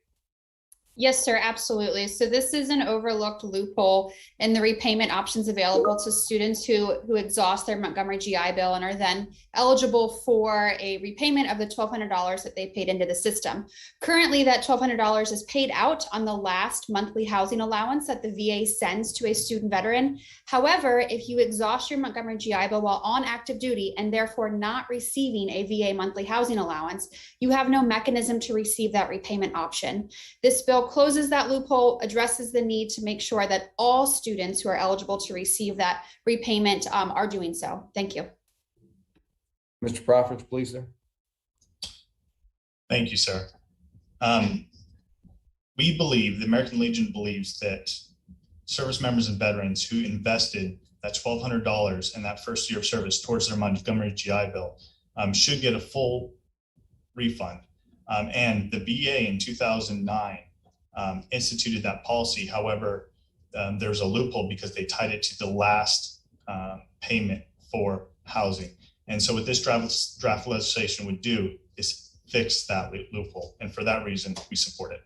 Yes, sir, absolutely. So this is an overlooked loophole in the repayment options available to students who exhaust their Montgomery GI Bill and are then eligible for a repayment of the $1,200 that they paid into the system. Currently, that $1,200 is paid out on the last monthly housing allowance that the VA sends to a student veteran. However, if you exhaust your Montgomery GI Bill while on active duty and therefore not receiving a VA monthly housing allowance, you have no mechanism to receive that repayment option. This bill closes that loophole, addresses the need to make sure that all students who are eligible to receive that repayment are doing so. Thank you.
Mr. Proffers, please, sir.
Thank you, sir. We believe, the American Legion believes, that service members and veterans who invested that $1,200 in that first year of service towards their Montgomery GI Bill should get a full refund. And the VA in 2009 instituted that policy. However, there's a loophole because they tied it to the last payment for housing. And so what this draft legislation would do is fix that loophole. And for that reason, we support it.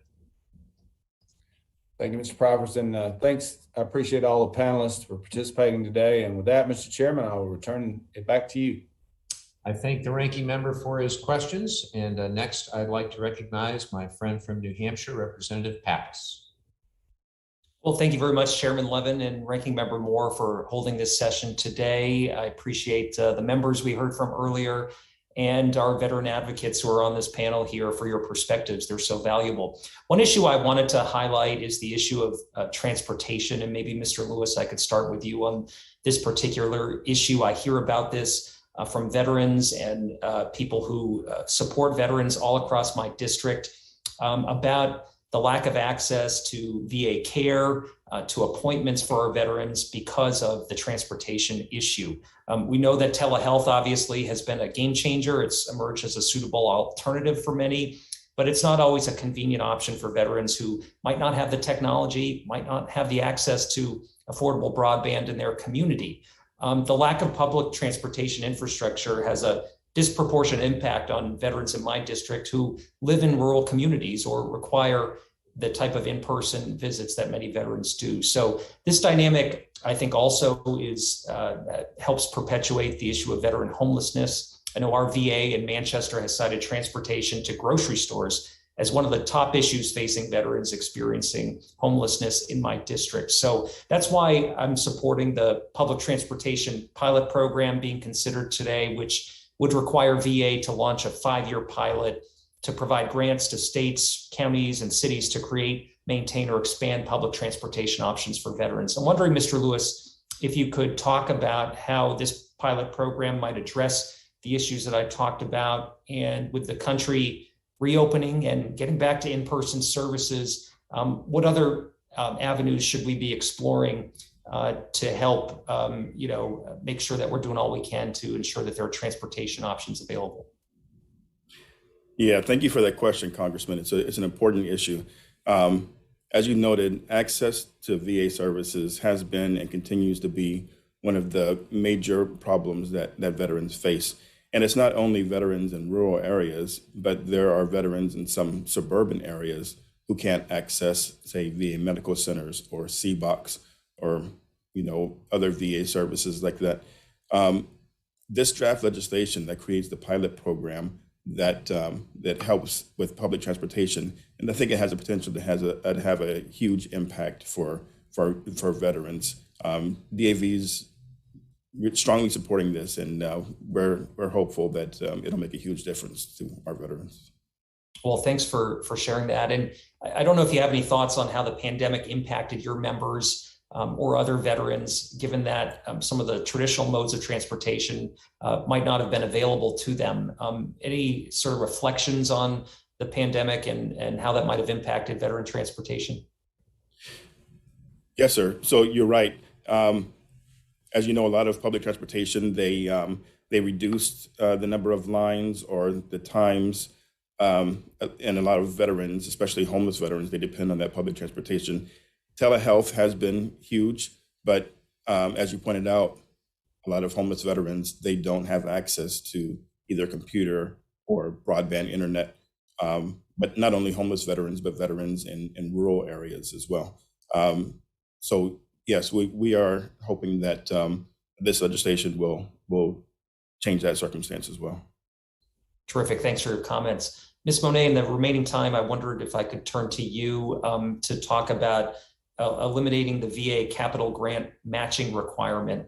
Thank you, Mr. Proffers, and thanks. I appreciate all the panelists for participating today. And with that, Mr. Chairman, I will return it back to you.
I thank the ranking member for his questions. And next, I'd like to recognize my friend from New Hampshire, Representative Pappas.
Well, thank you very much, Chairman Levin and Ranking Member Moore, for holding this session today. I appreciate the members we heard from earlier and our veteran advocates who are on this panel here for your perspectives. They're so valuable. One issue I wanted to highlight is the issue of transportation. And maybe Mr. Lewis, I could start with you on this particular issue. I hear about this from veterans and people who support veterans all across my district about the lack of access to VA care, to appointments for our veterans because of the transportation issue. We know that telehealth obviously has been a game changer. It's emerged as a suitable alternative for many, but it's not always a convenient option for veterans who might not have the technology, might not have the access to affordable broadband in their community. The lack of public transportation infrastructure has a disproportionate impact on veterans in my district who live in rural communities or require the type of in-person visits that many veterans do. So this dynamic, I think, also helps perpetuate the issue of veteran homelessness. I know our VA in Manchester has cited transportation to grocery stores as one of the top issues facing veterans experiencing homelessness in my district. So that's why I'm supporting the public transportation pilot program being considered today, which would require VA to launch a 5-year pilot to provide grants to states, counties, and cities to create, maintain, or expand public transportation options for veterans. I'm wondering, Mr. Lewis, if you could talk about how this pilot program might address the issues that I talked about, and with the country reopening and getting back to in-person services, what other avenues should we be exploring to help make sure that we're doing all we can to ensure that there are transportation options available?
Yeah, thank you for that question, Congressman. It's an important issue. As you noted, access to VA services has been and continues to be one of the major problems that veterans face. And it's not only veterans in rural areas, but there are veterans in some suburban areas who can't access, say, VA medical centers or CBOCs or, other VA services like that. This draft legislation that creates the pilot program that helps with public transportation, and I think it has the potential to have a huge impact for veterans. DAV's strongly supporting this, and we're hopeful that it'll make a huge difference to our veterans.
Well, thanks for sharing that. And I don't know if you have any thoughts on how the pandemic impacted your members or other veterans, given that some of the traditional modes of transportation might not have been available to them. Any sort of reflections on the pandemic and how that might have impacted veteran transportation?
Yes, sir. So you're right. As you know, a lot of public transportation, they reduced the number of lines or the times, and a lot of veterans, especially homeless veterans, they depend on that public transportation. Telehealth has been huge, but as you pointed out, a lot of homeless veterans, they don't have access to either computer or broadband internet, but not only homeless veterans, but veterans in rural areas as well. So yes, we are hoping that this legislation will change that circumstance as well.
Terrific. Thanks for your comments. Ms. Monet, in the remaining time, I wondered if I could turn to you to talk about eliminating the VA capital grant matching requirement.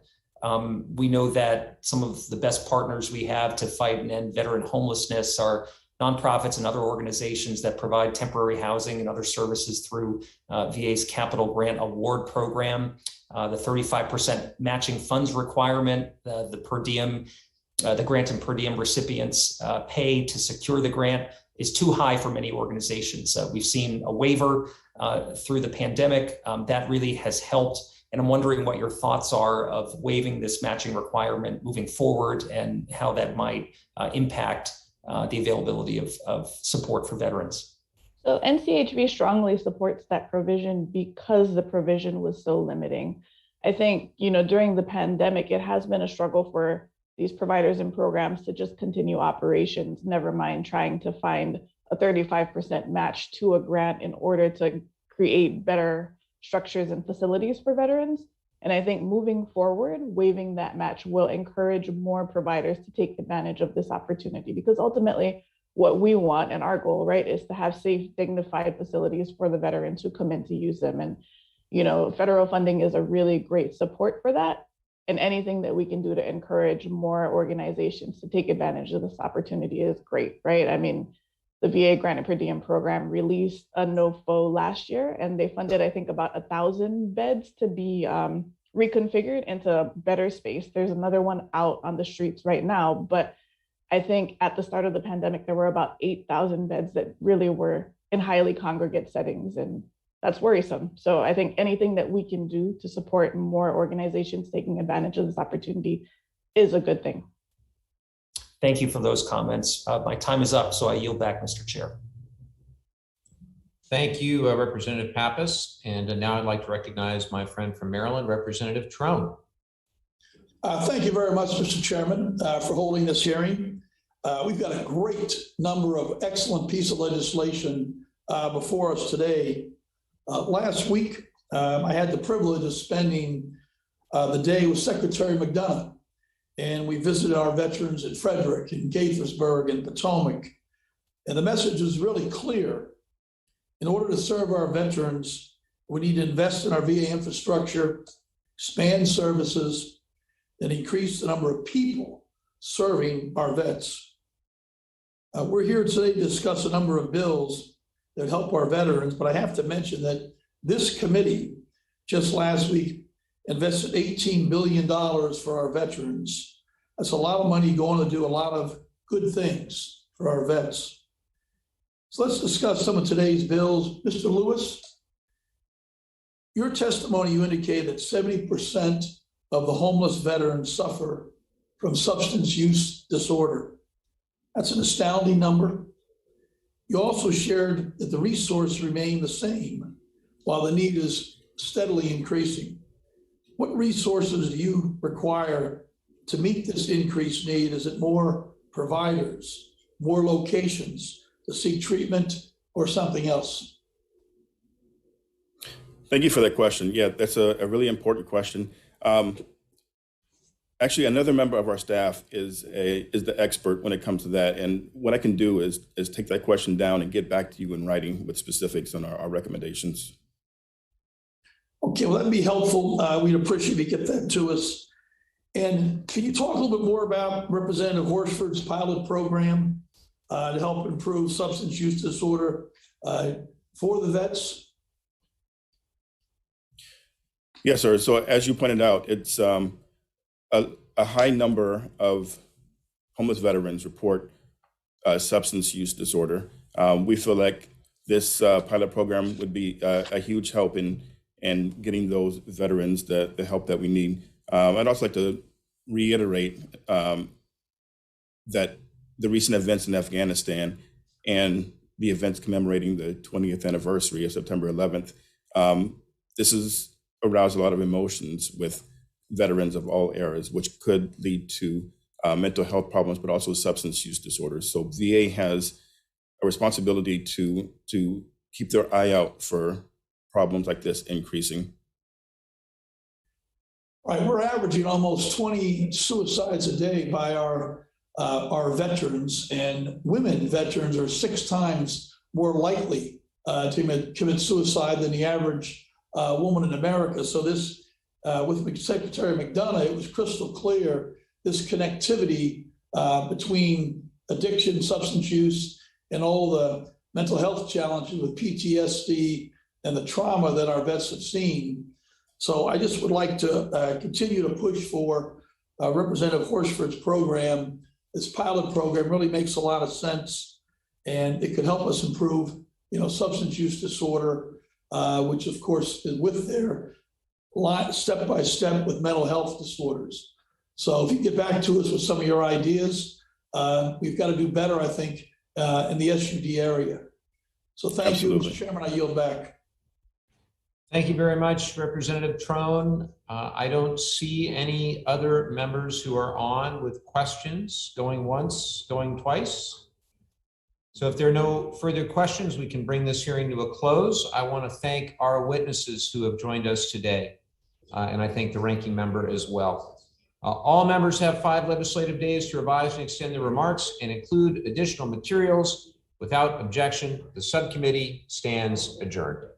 We know that some of the best partners we have to fight and end veteran homelessness are nonprofits and other organizations that provide temporary housing and other services through VA's capital grant award program. The 35% matching funds requirement, the per diem, the grant and per diem recipients pay to secure the grant is too high for many organizations. We've seen a waiver through the pandemic that really has helped. And I'm wondering what your thoughts are of waiving this matching requirement moving forward and how that might impact the availability of support for veterans.
So NCHV strongly supports that provision because the provision was so limiting. I think, during the pandemic, it has been a struggle for these providers and programs to just continue operations, never mind trying to find a 35% match to a grant in order to create better structures and facilities for veterans. And I think moving forward, waiving that match will encourage more providers to take advantage of this opportunity, because ultimately what we want and our goal, right, is to have safe, dignified facilities for the veterans who come in to use them. And, federal funding is a really great support for that. And anything that we can do to encourage more organizations to take advantage of this opportunity is great, right? I mean, the VA Grant and Per Diem program released a NOFO last year, and they funded, I think, about 1,000 beds to be reconfigured into better space. There's another one out on the streets right now, but I think at the start of the pandemic, there were about 8,000 beds that really were in highly congregate settings, and that's worrisome. So I think anything that we can do to support more organizations taking advantage of this opportunity is a good thing.
Thank you for those comments. My time is up, so I yield back, Mr. Chair.
Thank you, Representative Pappas. And now I'd like to recognize my friend from Maryland, Representative Trone.
Thank you very much, Mr. Chairman, for holding this hearing. We've got a great number of excellent pieces of legislation before us today. Last week, I had the privilege of spending the day with Secretary McDonough, and we visited our veterans in Frederick and Gaithersburg and Potomac. And the message is really clear. In order to serve our veterans, we need to invest in our VA infrastructure, expand services, and increase the number of people serving our vets. We're here today to discuss a number of bills that help our veterans, but I have to mention that this committee just last week invested $18 billion for our veterans. That's a lot of money going to do a lot of good things for our vets. So let's discuss some of today's bills. Mr. Lewis, your testimony, you indicated that 70% of the homeless veterans suffer from substance use disorder. That's an astounding number. You also shared that the resources remain the same, while the need is steadily increasing. What resources do you require to meet this increased need? Is it more providers, more locations to seek treatment, or something else?
Thank you for that question. Yeah, that's a really important question. Actually, another member of our staff is the expert when it comes to that. And what I can do is take that question down and get back to you in writing with specifics on our recommendations.
Okay, well, that'd be helpful. We'd appreciate if you get that to us. And can you talk a little bit more about Representative Horsford's pilot program to help improve substance use disorder for the vets?
Yes, sir. So as you pointed out, it's a high number of homeless veterans report substance use disorder. We feel like this pilot program would be a huge help in getting those veterans the help that we need. I'd also like to reiterate that the recent events in Afghanistan and the events commemorating the 20th anniversary of September 11th, this has aroused a lot of emotions with veterans of all eras, which could lead to mental health problems, but also substance use disorders. So VA has a responsibility to keep their eye out for problems like this increasing.
Right, we're averaging almost 20 suicides a day by our veterans, and women veterans are 6 times more likely to commit suicide than the average woman in America. So this, with Secretary McDonough, it was crystal clear, this connectivity between addiction, substance use, and all the mental health challenges with PTSD and the trauma that our vets have seen. So I just would like to continue to push for Representative Horsford's program. This pilot program really makes a lot of sense, and it could help us improve, substance use disorder, which of course is with their step by step with mental health disorders. So if you get back to us with some of your ideas, we've got to do better, I think, in the SUD area. So thank
Absolutely.
you, Mr. Chairman. I yield back.
Thank you very much, Representative Trone. I don't see any other members who are on with questions, going once, going twice. So if there are no further questions, we can bring this hearing to a close. I want to thank our witnesses who have joined us today, and I thank the ranking member as well. All members have 5 legislative days to revise and extend their remarks and include additional materials. Without objection, the subcommittee stands adjourned.